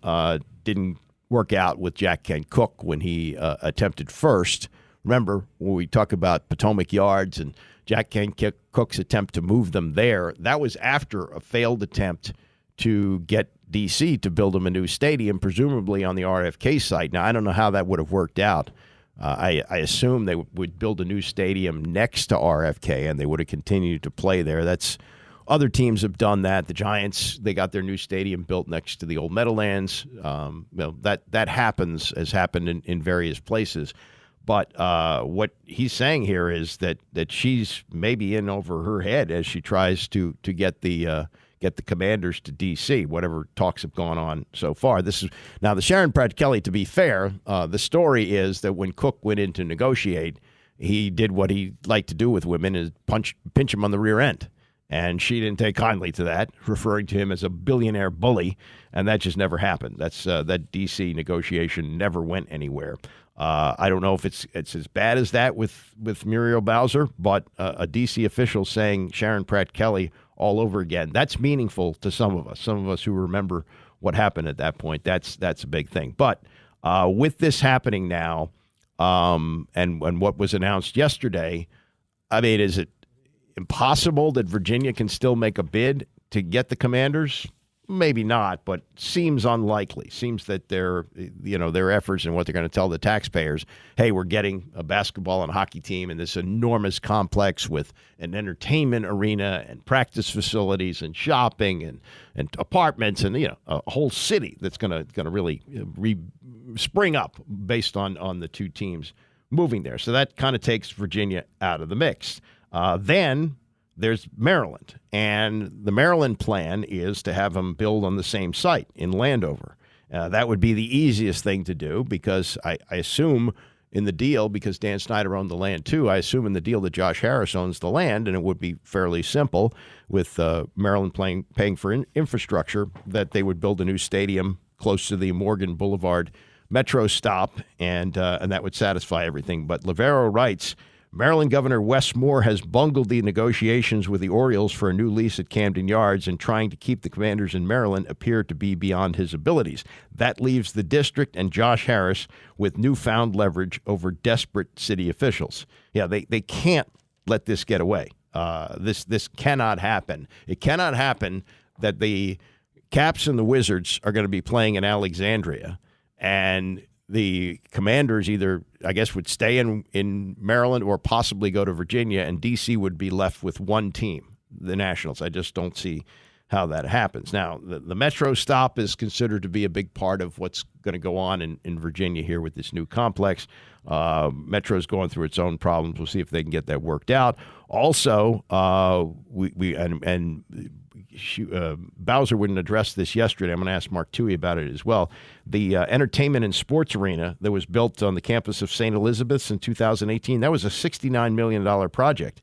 didn't work out with Jack Kent Cooke when he attempted first. Remember, when we talk about Potomac Yards and Jack Kent Cooke's attempt to move them there, that was after a failed attempt to get D.C. to build them a new stadium, presumably on the RFK site. Now, I don't know how that would have worked out. I assume they would build a new stadium next to RFK, and they would have continued to play there. Other teams have done that. The Giants, they got their new stadium built next to the old Meadowlands. That has happened in various places. But what he's saying here is that she's maybe in over her head as she tries to get the Commanders to D.C., whatever talks have gone on so far. Now, the Sharon Pratt Kelly, to be fair, the story is that when Cook went in to negotiate, he did what he liked to do with women, is pinch him on the rear end. And she didn't take kindly to that, referring to him as a billionaire bully, and that just never happened. That D.C. negotiation never went anywhere. I don't know if it's as bad as that with Muriel Bowser, but a D.C. official saying Sharon Pratt Kelly all over again, that's meaningful to some of us who remember what happened at that point. That's a big thing. But with this happening now, and what was announced yesterday, I mean, is it impossible that Virginia can still make a bid to get the Commanders? Maybe not, but seems unlikely. Seems that their efforts and what they're going to tell the taxpayers, hey, we're getting a basketball and hockey team in this enormous complex with an entertainment arena and practice facilities and shopping and apartments and a whole city that's going to really spring up based on the two teams moving there. So that kind of takes Virginia out of the mix. Then there's Maryland, and the Maryland plan is to have them build on the same site in Landover. That would be the easiest thing to do because I assume in the deal, because Dan Snyder owned the land too, I assume in the deal that Josh Harris owns the land, and it would be fairly simple with Maryland paying for infrastructure, that they would build a new stadium close to the Morgan Boulevard metro stop, and that would satisfy everything. But Lavero writes, Maryland Governor Wes Moore has bungled the negotiations with the Orioles for a new lease at Camden Yards, and trying to keep the Commanders in Maryland appear to be beyond his abilities. That leaves the district and Josh Harris with newfound leverage over desperate city officials. Yeah, they can't let this get away. This cannot happen. It cannot happen that the Caps and the Wizards are going to be playing in Alexandria, and the Commanders either, I guess, would stay in Maryland or possibly go to Virginia, and D.C. would be left with one team, the Nationals. I just don't see how that happens. Now, the Metro stop is considered to be a big part of what's going to go on in Virginia here with this new complex. Metro's going through its own problems. We'll see if they can get that worked out. Also, Bowser wouldn't address this yesterday. I'm going to ask Mark Touhey about it as well. The entertainment and sports arena that was built on the campus of St. Elizabeth's in 2018, that was a $69 million project.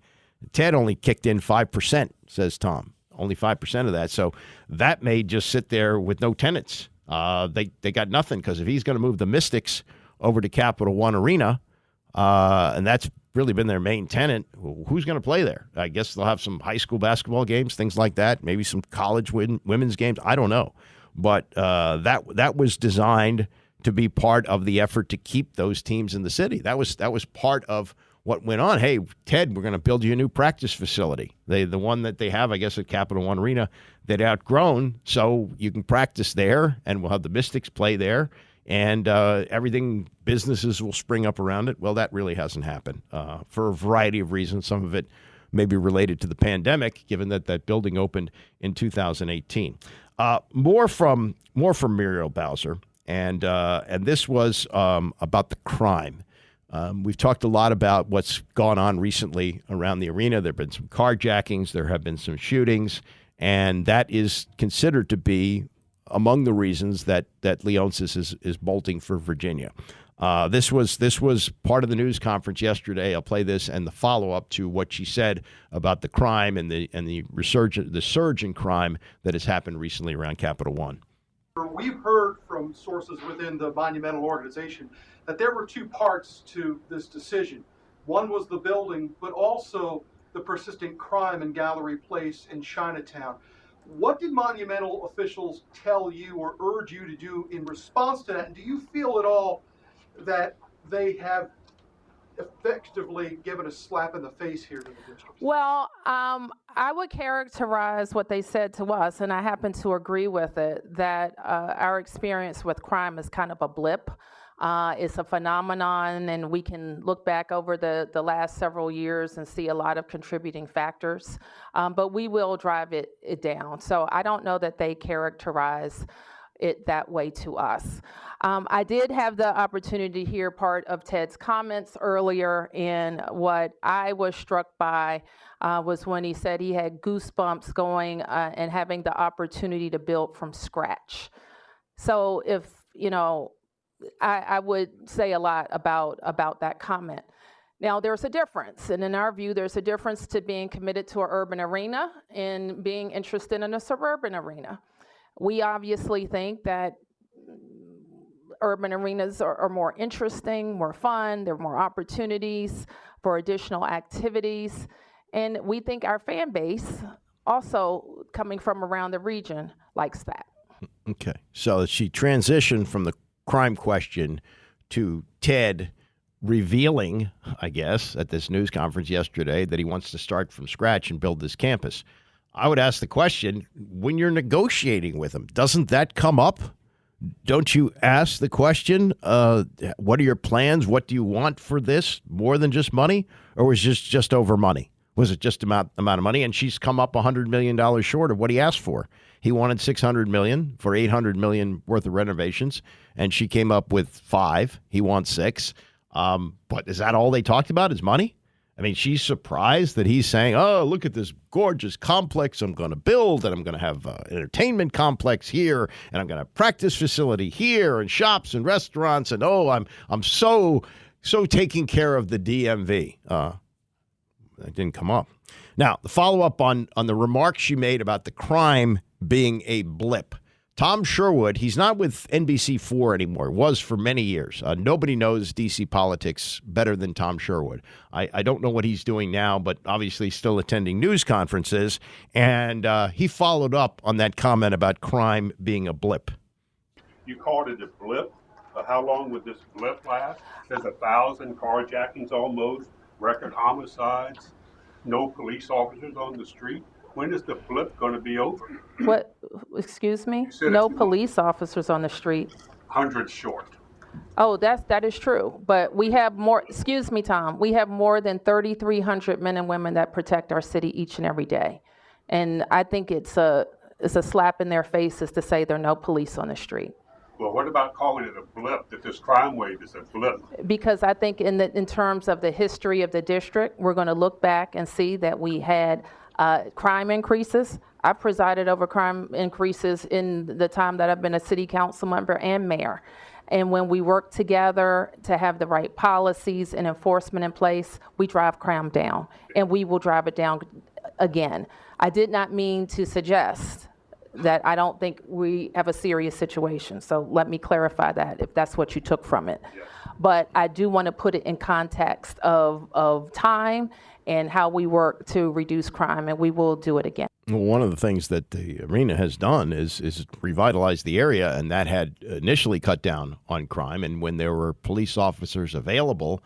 Ted only kicked in 5%, says Tom. Only 5% of that. So that may just sit there with no tenants. They got nothing, because if he's going to move the Mystics over to Capital One Arena, and that's really been their main tenant, who's going to play there? I guess they'll have some high school basketball games, things like that, maybe some college women's games. I don't know. But that was designed to be part of the effort to keep those teams in the city. That was part of what went on. Hey, Ted, we're going to build you a new practice facility. The one that they have, I guess, at Capital One Arena, they'd outgrown, so you can practice there, and we'll have the Mystics play there, and everything, businesses will spring up around it. Well, that really hasn't happened for a variety of reasons. Some of it may be related to the pandemic, given that that building opened in 2018. More from Muriel Bowser, and this was about the crime. We've talked a lot about what's gone on recently around the arena. There have been some carjackings. There have been some shootings. And that is considered to be among the reasons that Leonsis is bolting for Virginia. This was part of the news conference yesterday. I'll play this and the follow-up to what she said about the crime and the surge in crime that has happened recently around Capital One. We've heard from sources within the Monumental organization that there were two parts to this decision. One was the building, but also the persistent crime in Gallery Place in Chinatown. What did Monumental officials tell you or urge you to do in response to that? And do you feel at all that they have effectively given a slap in the face here to the district? Well, I would characterize what they said to us, and I happen to agree with it, that our experience with crime is kind of a blip. It's a phenomenon, and we can look back over the last several years and see a lot of contributing factors, but we will drive it down. So I don't know that they characterize it that way to us. I did have the opportunity to hear part of Ted's comments earlier, and what I was struck by was when he said he had goosebumps going and having the opportunity to build from scratch. So if, I would say a lot about that comment. Now, there's a difference, and in our view, there's a difference to being committed to an urban arena and being interested in a suburban arena. We obviously think that urban arenas are more interesting, more fun, there are more opportunities for additional activities, and we think our fan base, also coming from around the region, likes that. Okay, so she transitioned from the crime question to Ted revealing, I guess, at this news conference yesterday that he wants to start from scratch and build this campus. I would ask the question, when you're negotiating with him, doesn't that come up? Don't you ask the question, what are your plans? What do you want for this? More than just money? Or was it just over money? Was it just amount of money? And she's come up $100 million short of what he asked for. He wanted $600 million for $800 million worth of renovations, and she came up with $5 million. He wants $6 million. But is that all they talked about, is money? I mean, she's surprised that he's saying, oh, look at this gorgeous complex I'm going to build, and I'm going to have an entertainment complex here, and I'm going to have a practice facility here, and shops and restaurants, and I'm so taking care of the DMV. That didn't come up. Now, the follow-up on the remarks she made about the crime being a blip. Tom Sherwood, he's not with NBC4 anymore, was for many years. Nobody knows D.C. politics better than Tom Sherwood. I don't know what he's doing now, but obviously still attending news conferences. And he followed up on that comment about crime being a blip. You called it a blip. How long would this blip last? There's 1,000 carjackings almost, record homicides. no police officers on the street? When is the blip going to be over? What, excuse me? said No it's- police officers on the street. Hundreds short. Oh, that is true. But we have more, excuse me, Tom, we have more than 3,300 men and women that protect our city each and every day. And I think it's a slap in their faces to say there are no police on the street. Well, what about calling it a blip, that this crime wave is a blip? Because I think in terms of the history of the district, we're going to look back and see that we had crime increases. I presided over crime increases in the time that I've been a city council member and mayor. And when we work together to have the right policies and enforcement in place, we drive crime down, and we will drive it down again. I did not mean to suggest that I don't think we have a serious situation. So let me clarify that if that's what you took from it. But I do want to put it in context of time and how we work to reduce crime, and we will do it again. Well, one of the things that the arena has done is revitalize the area, and that had initially cut down on crime. And when there were police officers available,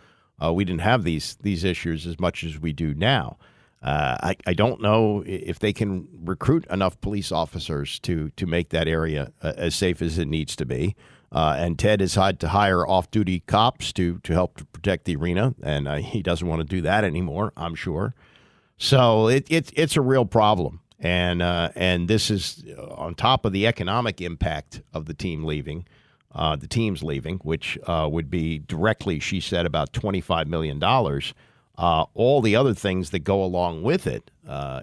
we didn't have these issues as much as we do now. I don't know if they can recruit enough police officers to make that area as safe as it needs to be. And Ted has had to hire off-duty cops to help to protect the arena, and he doesn't want to do that anymore, I'm sure. So it's a real problem, and this is on top of the economic impact of the teams leaving, which would be directly, she said, about $25 million. All the other things that go along with it,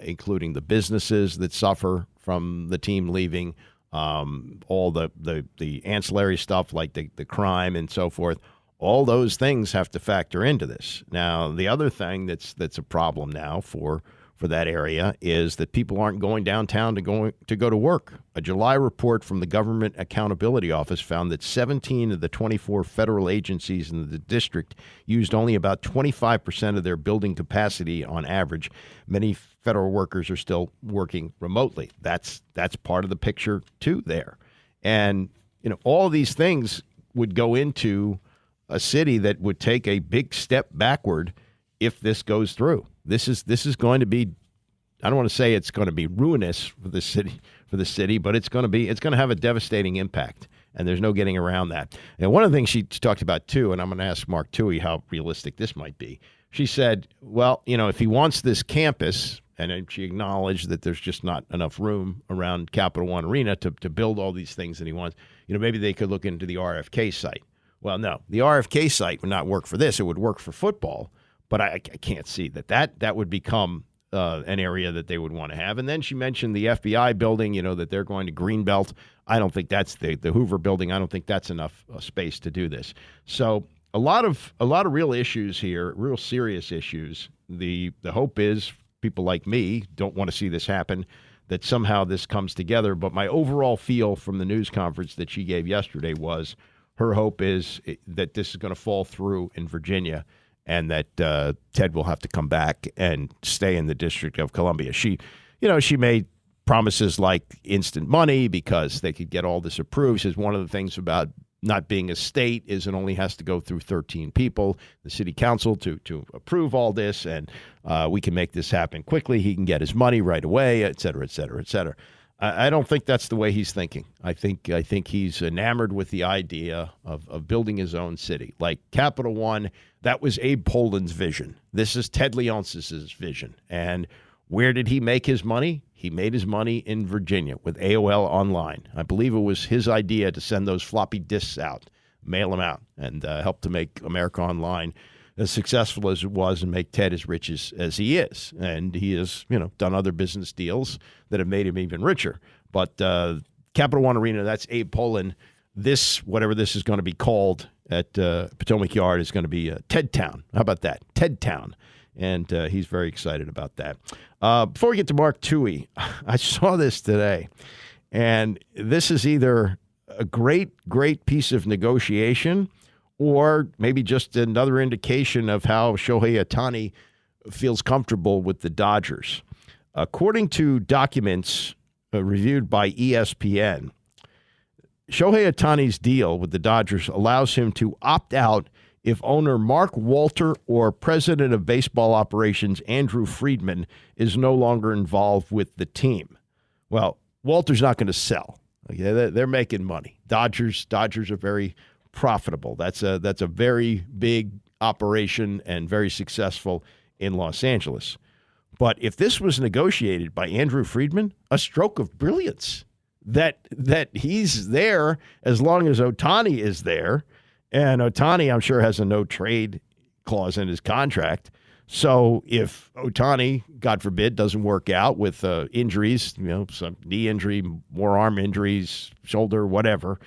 including the businesses that suffer from the team leaving, all the ancillary stuff like the crime and so forth, all those things have to factor into this. Now, the other thing that's a problem now for that area is that people aren't going downtown to go to work. A July report from the Government Accountability Office found that 17 of the 24 federal agencies in the district used only about 25% of their building capacity on average. Many federal workers are still working remotely. That's part of the picture too there. And all of these things would go into a city that would take a big step backward if this goes through. This is going to be, I don't want to say it's going to be ruinous for the city, but it's going to have a devastating impact, and there's no getting around that. And one of the things she talked about too, and I'm going to ask Mark Touhey how realistic this might be. She said, well, if he wants this campus, and she acknowledged that there's just not enough room around Capital One Arena to build all these things that he wants, maybe they could look into the RFK site. Well, no, the RFK site would not work for this. It would work for football. But I can't see that would become an area that they would want to have. And then she mentioned the FBI building, that they're going to Greenbelt. I don't think that's the Hoover building. I don't think that's enough space to do this. So a lot of real issues here, real serious issues. The hope is people like me don't want to see this happen, that somehow this comes together. But my overall feel from the news conference that she gave yesterday was her hope is that this is going to fall through in Virginia, and that Ted will have to come back and stay in the District of Columbia. She made promises like instant money because they could get all this approved. She says one of the things about not being a state is it only has to go through 13 people, the city council, to approve all this, and we can make this happen quickly. He can get his money right away, et cetera, et cetera, et cetera. I don't think that's the way he's thinking. I think he's enamored with the idea of building his own city. Like Capital One, that was Abe Poland's vision. This is Ted Leonsis' vision. And where did he make his money? He made his money in Virginia with AOL Online. I believe it was his idea to send those floppy disks out, mail them out, and help to make America Online as successful as it was and make Ted as rich as he is. And he has, done other business deals that have made him even richer. But Capital One Arena, that's Abe Poland. This, whatever this is going to be called at Potomac Yard, is going to be Ted Town. How about that? Ted Town. And he's very excited about that. Before we get to Mark Touhey, I saw this today. And this is either a great piece of negotiation or maybe just another indication of how Touhey Ohtani feels comfortable with the Dodgers. According to documents reviewed by ESPN, Touhey Ohtani's deal with the Dodgers allows him to opt out if owner Mark Walter or president of baseball operations Andrew Friedman is no longer involved with the team. Well, Walter's not going to sell. Okay, they're making money. Dodgers are very profitable. That's a very big operation and very successful in Los Angeles. But if this was negotiated by Andrew Friedman, a stroke of brilliance, that he's there as long as Ohtani is there. And Ohtani, I'm sure, has a no-trade clause in his contract. So if Ohtani, God forbid, doesn't work out with injuries, some knee injury, more arm injuries, shoulder, whatever,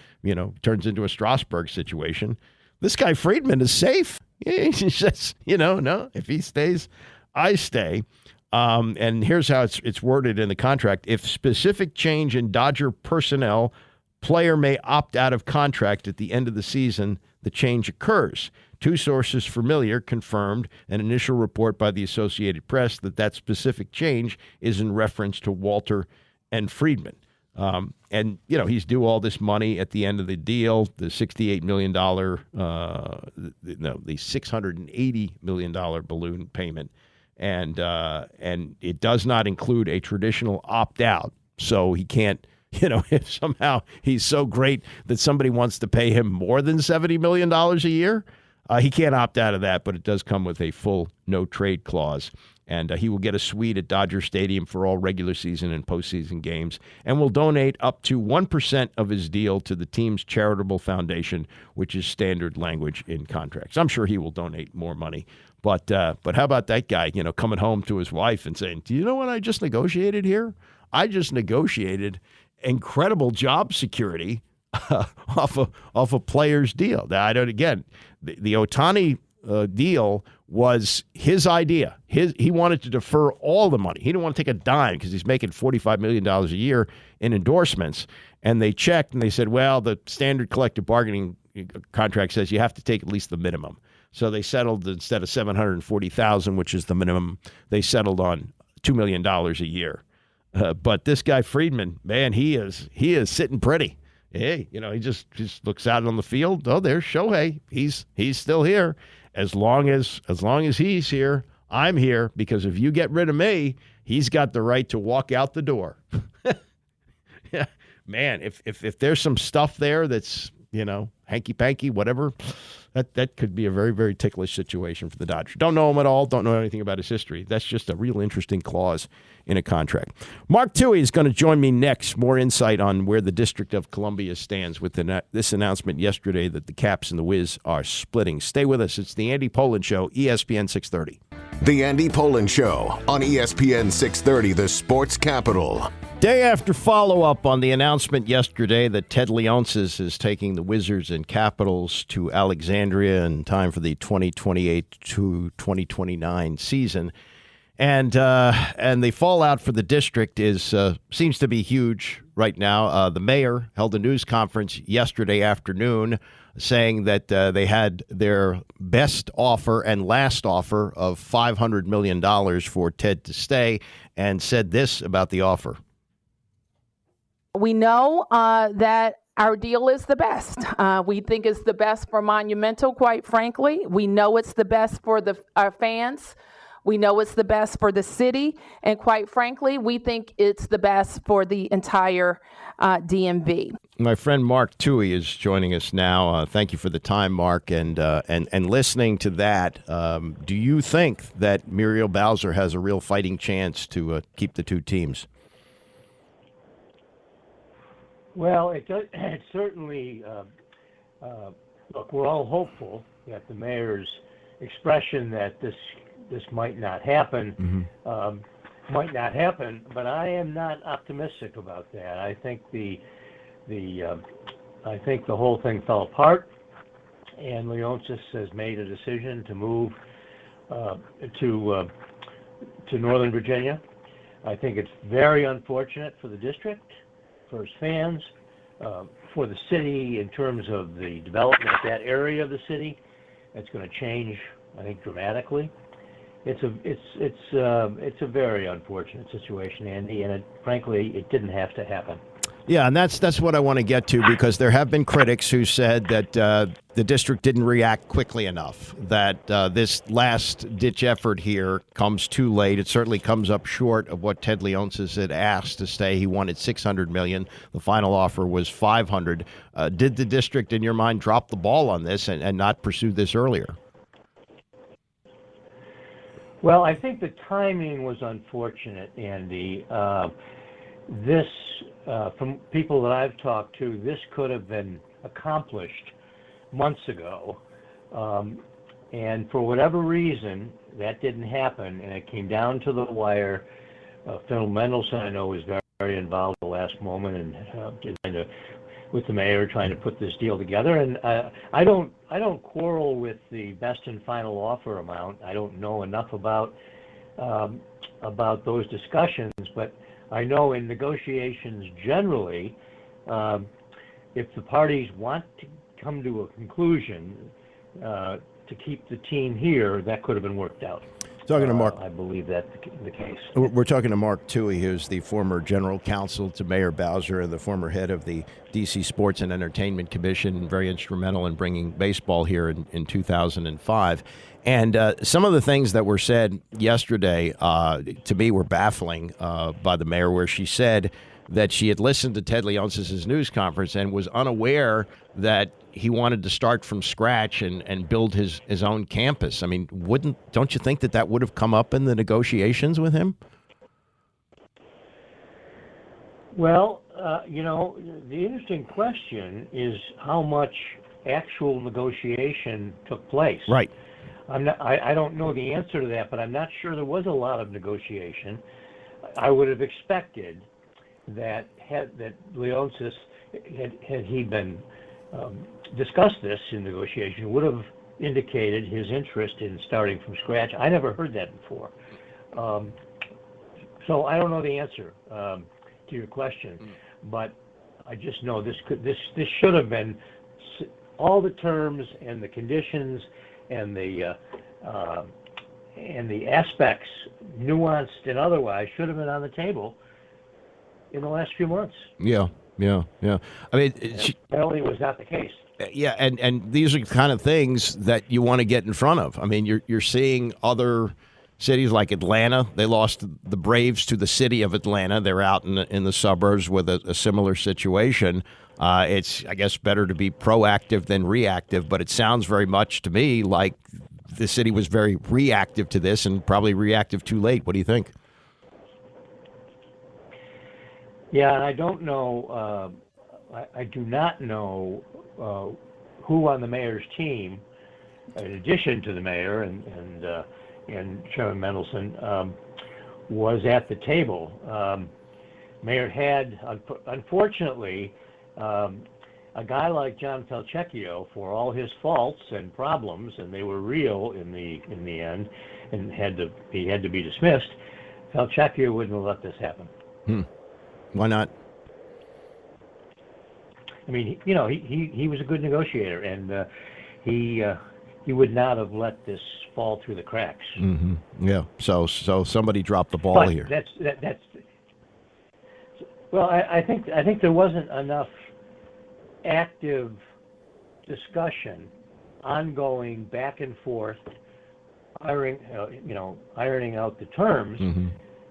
turns into a Strasburg situation, this guy Friedman is safe. He says, no, if he stays, I stay. And here's how it's worded in the contract. If specific change in Dodger personnel, player may opt out of contract at the end of the season, the change occurs. Two sources familiar confirmed an initial report by the Associated Press that specific change is in reference to Walter and Friedman. And he's due all this money at the end of the deal, the $68 million, the $680 million balloon payment. And it does not include a traditional opt-out. So he can't, if somehow he's so great that somebody wants to pay him more than $70 million a year, he can't opt out of that, but it does come with a full no-trade clause. And he will get a suite at Dodger Stadium for all regular season and postseason games, and will donate up to 1% of his deal to the team's charitable foundation, which is standard language in contracts. I'm sure he will donate more money. But how about that guy, coming home to his wife and saying, do you know what I just negotiated here? I just negotiated incredible job security off a player's deal. Now, the Ohtani deal was his idea. He wanted to defer all the money. He didn't want to take a dime because he's making $45 million a year in endorsements. And they checked and they said, well, the standard collective bargaining contract says you have to take at least the minimum. So they settled, instead of $740,000, which is the minimum, they settled on $2 million a year. But this guy Friedman, man, he is sitting pretty. Hey, he just looks out on the field. Oh, there's Touhey. He's still here. As long as he's here, I'm here, because if you get rid of me, he's got the right to walk out the door. Yeah, man, if there's some stuff there that's, hanky-panky, whatever, that could be a very, very ticklish situation for the Dodgers. Don't know him at all. Don't know anything about his history. That's just a real interesting clause in a contract. Mark Touhey is going to join me next. More insight on where the District of Columbia stands with this announcement yesterday that the Caps and the Wiz are splitting. Stay with us. It's the Andy Pollin Show, ESPN 630. The Andy Pollin Show on ESPN 630, the sports capital. Day after follow-up on the announcement yesterday that Ted Leonsis is taking the Wizards and Capitals to Alexandria in time for the 2028 to 2029 season. And the fallout for the district seems to be huge right now. The mayor held a news conference yesterday afternoon saying that they had their best offer and last offer of $500 million for Ted to stay, and said this about the offer. We know that our deal is the best. We think it's the best for Monumental, quite frankly. We know it's the best for our fans. We know it's the best for the city. And quite frankly, we think it's the best for the entire DMV. My friend Mark Touhey is joining us now. Thank you for the time, Mark. And listening to that, do you think that Muriel Bowser has a real fighting chance to keep the two teams? Well, it certainly, look, we're all hopeful that the mayor's expression that this might not happen, but I am not optimistic about that. I think the whole thing fell apart, and Leonsis has made a decision to move to Northern Virginia. I think it's very unfortunate for the district, for its fans, for the city in terms of the development of that area of the city. It's going to change, I think, dramatically. It's a very unfortunate situation, Andy, and frankly, it didn't have to happen. Yeah, and that's what I want to get to, because there have been critics who said that the district didn't react quickly enough, that this last-ditch effort here comes too late. It certainly comes up short of what Ted Leonsis had asked to stay. He wanted $600 million. The final offer was $500. Did the district, in your mind, drop the ball on this and not pursue this earlier? Well, I think the timing was unfortunate, Andy. This, from people that I've talked to, this could have been accomplished months ago. And for whatever reason, that didn't happen, and it came down to the wire. Phil Mendelson, I know, was very, very involved at the last moment and with the mayor trying to put this deal together. And I don't quarrel with the best and final offer amount. I don't know enough about those discussions, but I know in negotiations generally, if the parties want to come to a conclusion to keep the team here, that could have been worked out. Talking to Mark, I believe that's the case. We're talking to Mark Touhey, who's the former general counsel to Mayor Bowser and the former head of the D.C. Sports and Entertainment Commission, very instrumental in bringing baseball here in 2005. And some of the things that were said yesterday, to me, were baffling by the mayor, where she said that she had listened to Ted Leonsis' news conference and was unaware that he wanted to start from scratch and build his own campus. I mean, don't you think that would have come up in the negotiations with him? Well, the interesting question is how much actual negotiation took place. Right. I don't know the answer to that, but I'm not sure there was a lot of negotiation. I would have expected that Leonsis, had he been discussed this in negotiation, would have indicated his interest in starting from scratch. I never heard that before. So I don't know the answer to your question, but I just know this should have been all the terms and the conditions and the aspects, nuanced and otherwise, should have been on the table in the last few months. Yeah. I mean, apparently it was not the case. Yeah, and these are the kind of things that you want to get in front of. I mean, you're seeing other cities like Atlanta. They lost the Braves to the city of Atlanta. They're out in the suburbs with a similar situation. It's, I guess, better to be proactive than reactive, but it sounds very much to me like the city was very reactive to this and probably reactive too late. What do you think? Yeah, and I don't know, I do not know who on the mayor's team, in addition to the mayor and Chairman Mendelson, was at the table. Mayor had, unfortunately, a guy like John Falcecchio, for all his faults and problems, and they were real in the end, and he had to be dismissed. Falcecchio wouldn't have let this happen. Why not? I mean, he was a good negotiator, and he would not have let this fall through the cracks. Mm-hmm. Yeah. So somebody dropped the ball here. That's. Well, I think there wasn't enough active discussion, ongoing back and forth, ironing out the terms,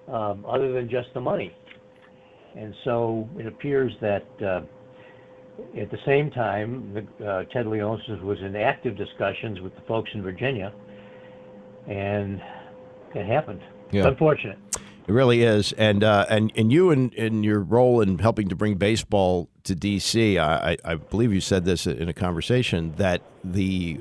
other than just the money. And so it appears that at the same time, Ted Leonsis was in active discussions with the folks in Virginia, and it happened. Yeah. It's unfortunate. It really is. And you in your role in helping to bring baseball to D.C., I believe you said this in a conversation, that the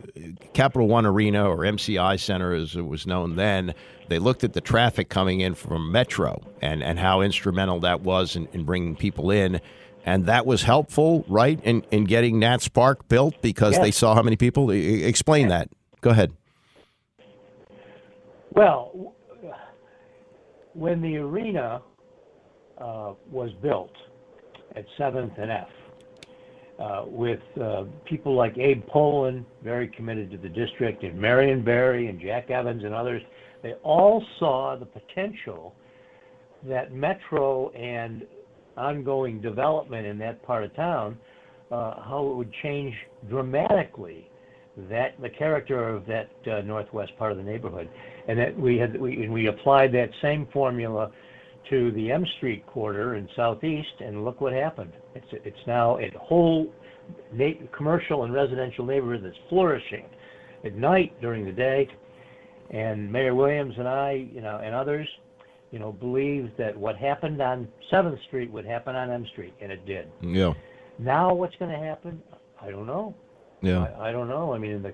Capital One Arena, or MCI Center as it was known then, they looked at the traffic coming in from Metro and how instrumental that was in bringing people in. And that was helpful, right, in getting Nats Park built because they saw how many people? Explain that. Go ahead. Well, when the arena was built at 7th and F, with people like Abe Poland, very committed to the district, and Marion Barry and Jack Evans and others, they all saw the potential that Metro and ongoing development in that part of town, how it would change dramatically the character of that northwest part of the neighborhood, and that we applied that same formula to the M Street quarter in Southeast, and look what happened. It's now a whole commercial and residential neighborhood that's flourishing at night, during the day, and Mayor Williams and I, and others, believe that what happened on 7th Street would happen on M Street, and it did. Yeah. Now what's going to happen? I don't know. Yeah. I don't know. I mean,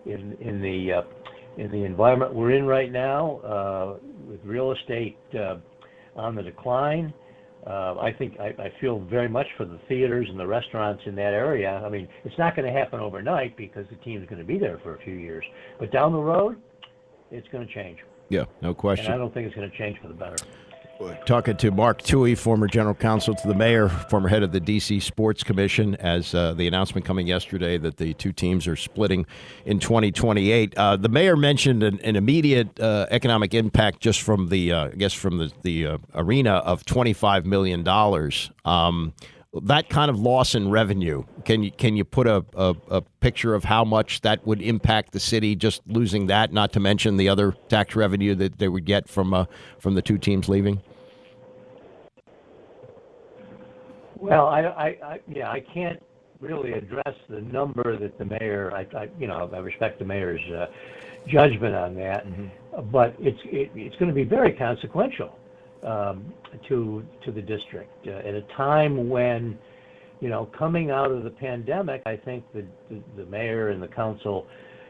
in the environment we're in right now, with real estate on the decline, I think I feel very much for the theaters and the restaurants in that area. I mean, it's not going to happen overnight because the team's going to be there for a few years, but down the road, it's going to change. Yeah, no question. And I don't think it's going to change for the better. Talking to Mark Touhey, former general counsel to the mayor, former head of the D.C. Sports Commission, as the announcement coming yesterday that the two teams are splitting in 2028. The mayor mentioned an immediate economic impact just from the, the arena of $25 million. That kind of loss in revenue, can you put a picture of how much that would impact the city, just losing that, not to mention the other tax revenue that they would get from the two teams leaving? Well, I can't really address the number that the mayor. I respect the mayor's judgment on that, but it's going to be very consequential to the district at a time when, coming out of the pandemic. I think the mayor and the council,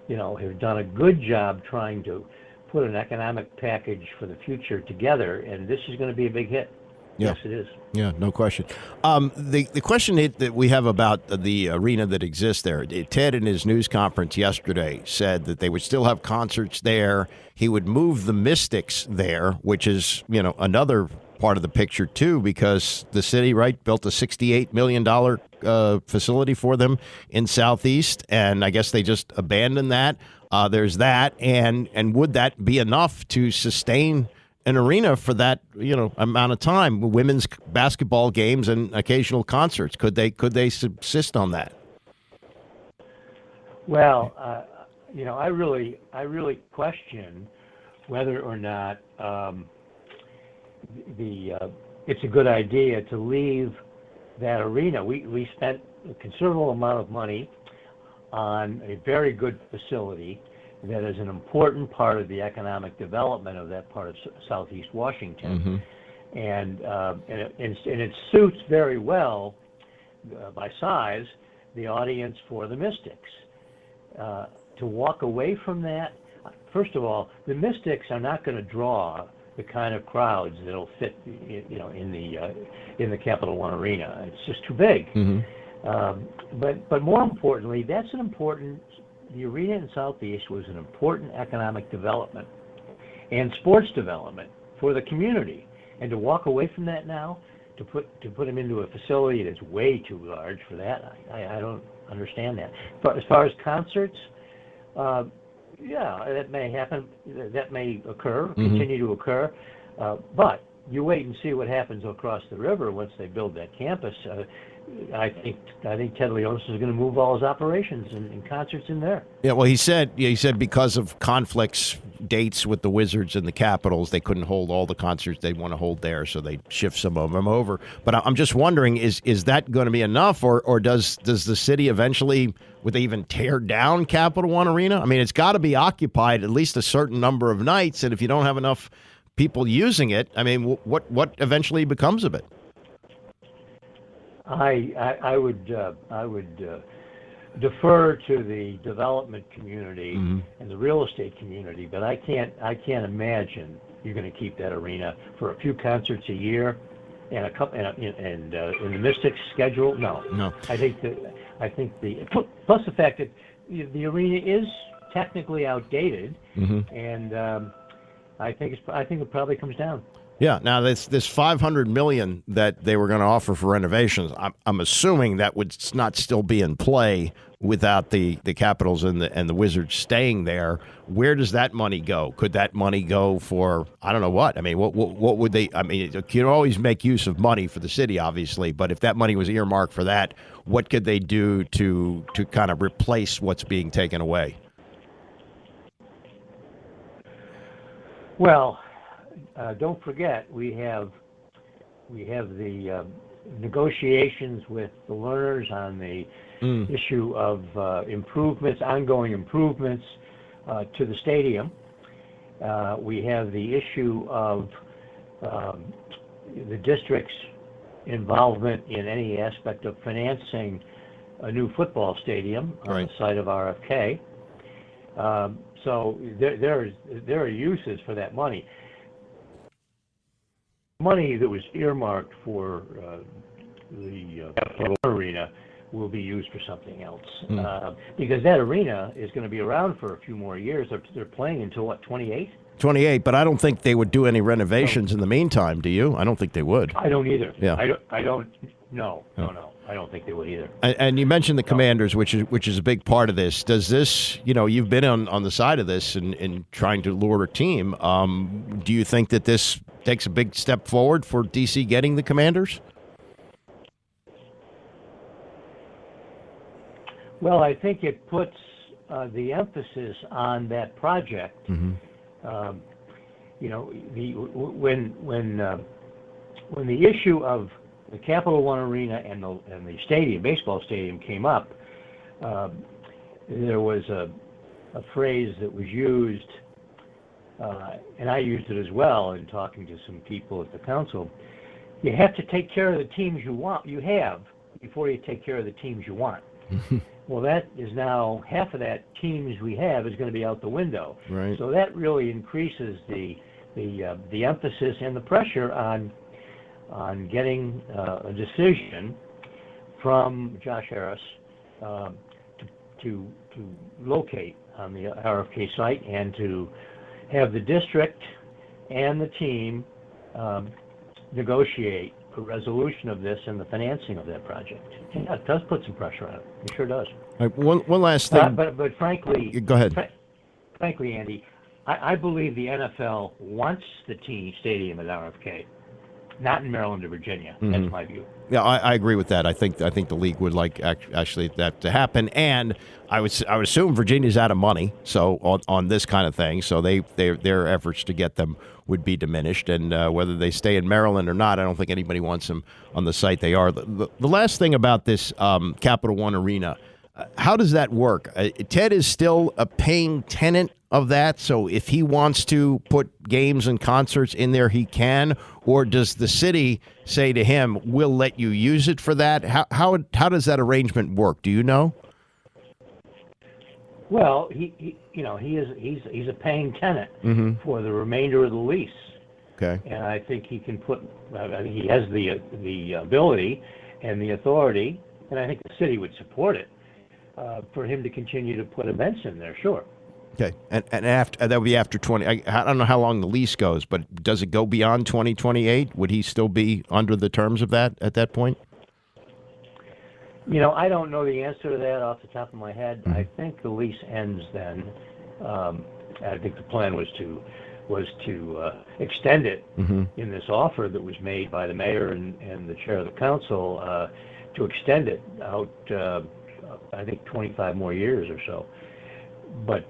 have done a good job trying to put an economic package for the future together, and this is going to be a big hit. Yeah. Yes, it is. Yeah, no question. The question that we have about the arena that exists there, Ted in his news conference yesterday said that they would still have concerts there. He would move the Mystics there, which is, another part of the picture, too, because the city, built a $68 million facility for them in Southeast, and I guess they just abandoned that. There's that, and would that be enough to sustain an arena for that amount of time? Women's basketball games and occasional concerts, could they subsist on that? Well, I really question whether or not it's a good idea to leave that arena. We spent a considerable amount of money on a very good facility that is an important part of the economic development of that part of Southeast Washington. And it suits very well, by size, the audience for the Mystics. To walk away from that, first of all, the Mystics are not going to draw the kind of crowds that'll fit, in the Capital One Arena. It's just too big. But more importantly, the arena in Southeast was an important economic development and sports development for the community. And to walk away from that now, to put them into a facility that's way too large for that, I don't understand that. But as far as concerts, that may happen. That may occur, continue to occur. But you wait and see what happens across the river once they build that campus. I think Ted Leonsis is going to move all his operations and concerts in there. Yeah, well, he said because of conflicts, dates with the Wizards and the Capitals, they couldn't hold all the concerts they want to hold there, so they shift some of them over. But I'm just wondering, is that going to be enough, or does the city eventually, would they even tear down Capital One Arena? I mean, it's got to be occupied at least a certain number of nights, and if you don't have enough people using it, I mean, what eventually becomes of it? I would defer to the development community and the real estate community, but I can't imagine you're going to keep that arena for a few concerts a year and a couple and in the Mystics schedule. No. I think plus the fact that the arena is technically outdated, and I think it probably comes down. Yeah. Now, this $500 million that they were going to offer for renovations, I'm assuming that would not still be in play without the Capitals and the Wizards staying there. Where does that money go? Could that money go for, I don't know what? I mean, what would they? I mean, you can always make use of money for the city, obviously, but if that money was earmarked for that, what could they do to kind of replace what's being taken away? Well, don't forget we have the negotiations with the learners on the issue of ongoing improvements to the stadium. We have the issue of the district's involvement in any aspect of financing a new football stadium on the site of RFK. So there are uses for that money. Money that was earmarked for the Capitol Arena will be used for something else, because that arena is going to be around for a few more years. They're playing until what, 28? 28, but I don't think they would do any renovations in the meantime. Do you? I don't think they would. I don't either. Yeah. I don't. No. I don't think they would either. And you mentioned the Commanders, which is a big part of this. Does this, you've been on the side of this and trying to lure a team. Do you think that this takes a big step forward for DC getting the Commanders? Well, I think it puts the emphasis on that project. Mm-hmm. When the issue of the Capital One Arena and the stadium, baseball stadium, came up, there was a phrase that was used, and I used it as well in talking to some people at the council. You have to take care of the teams you have before you take care of the teams you want. Well, that is now half of that teams we have is going to be out the window. Right. So that really increases the emphasis and the pressure on getting a decision from Josh Harris to locate on the RFK site and to have the district and the team negotiate a resolution of this and the financing of that project. Yeah, it does put some pressure on it. It sure does. All right, one last thing. But frankly, go ahead. Frankly, Andy, I believe the NFL wants the team stadium at RFK, not in Maryland or Virginia. Mm-hmm. That's my view. Yeah, I agree with that. I think the league would like actually that to happen, and I would assume Virginia's out of money, so on this kind of thing, so their efforts to get them would be diminished, and whether they stay in Maryland or not, I don't think anybody wants them on the site they are. The last thing about this Capital One Arena, how does that work? Ted is still a paying tenant of that, so if he wants to put games and concerts in there, he can, or does the city say to him, we'll let you use it for that? How does that arrangement work? Do you know? Well, he's a paying tenant for the remainder of the lease. Okay. And I think he can he has the ability and the authority, and I think the city would support it, for him to continue to put events in there, sure. Okay, and after that would be after 20. I don't know how long the lease goes, but does it go beyond 2028? Would he still be under the terms of that at that point? I don't know the answer to that off the top of my head. I think the lease ends then. I think the plan was to extend it in this offer that was made by the mayor and the chair of the council to extend it out. I think 25 more years or so. But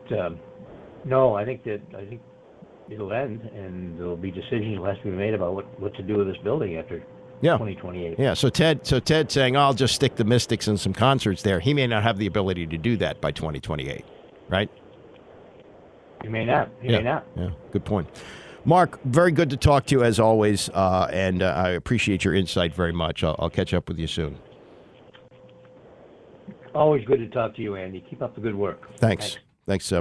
no, I think it'll end, and there'll be decisions that have to be made about what to do with this building after 2028. Yeah. So Ted saying, I'll just stick the Mystics and some concerts there. He may not have the ability to do that by 2028, right? He may not. He may not. Yeah. Good point. Mark, very good to talk to you as always, and I appreciate your insight very much. I'll catch up with you soon. Always good to talk to you, Andy. Keep up the good work. Thanks.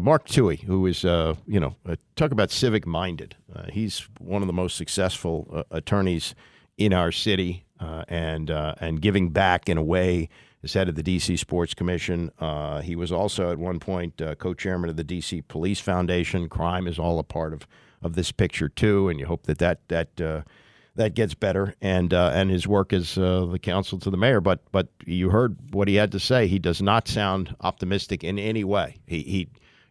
Mark Touhey, who is, talk about civic-minded. He's one of the most successful attorneys in our city, and giving back in a way is head of the D.C. Sports Commission. He was also at one point co-chairman of the D.C. Police Foundation. Crime is all a part of this picture too, and you hope that gets better. And his work as the counsel to the mayor. But you heard what he had to say. He does not sound optimistic in any way.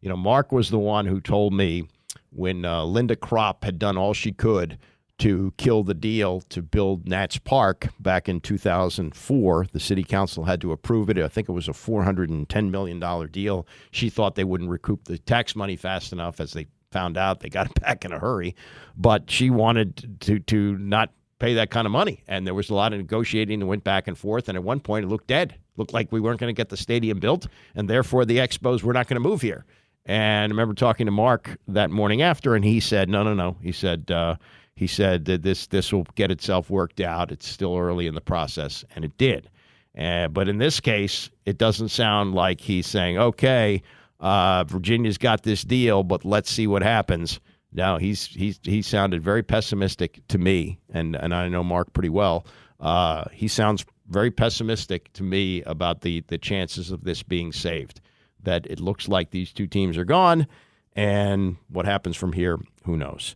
Mark was the one who told me when Linda Kropp had done all she could to kill the deal to build Nats Park back in 2004. The city council had to approve it. I think it was a $410 million deal. She thought they wouldn't recoup the tax money fast enough. As they found out, they got it back in a hurry. But she wanted to not pay that kind of money. And there was a lot of negotiating that went back and forth. And at one point, it looked dead. Looked like we weren't going to get the stadium built, and therefore the Expos were not going to move here. And I remember talking to Mark that morning after, and he said, no. He said that this will get itself worked out. It's still early in the process, and it did. But in this case, it doesn't sound like he's saying, okay, Virginia's got this deal, but let's see what happens. No, he sounded very pessimistic to me, and I know Mark pretty well. He sounds very pessimistic to me about the chances of this being saved. That it looks like these two teams are gone, and what happens from here, who knows?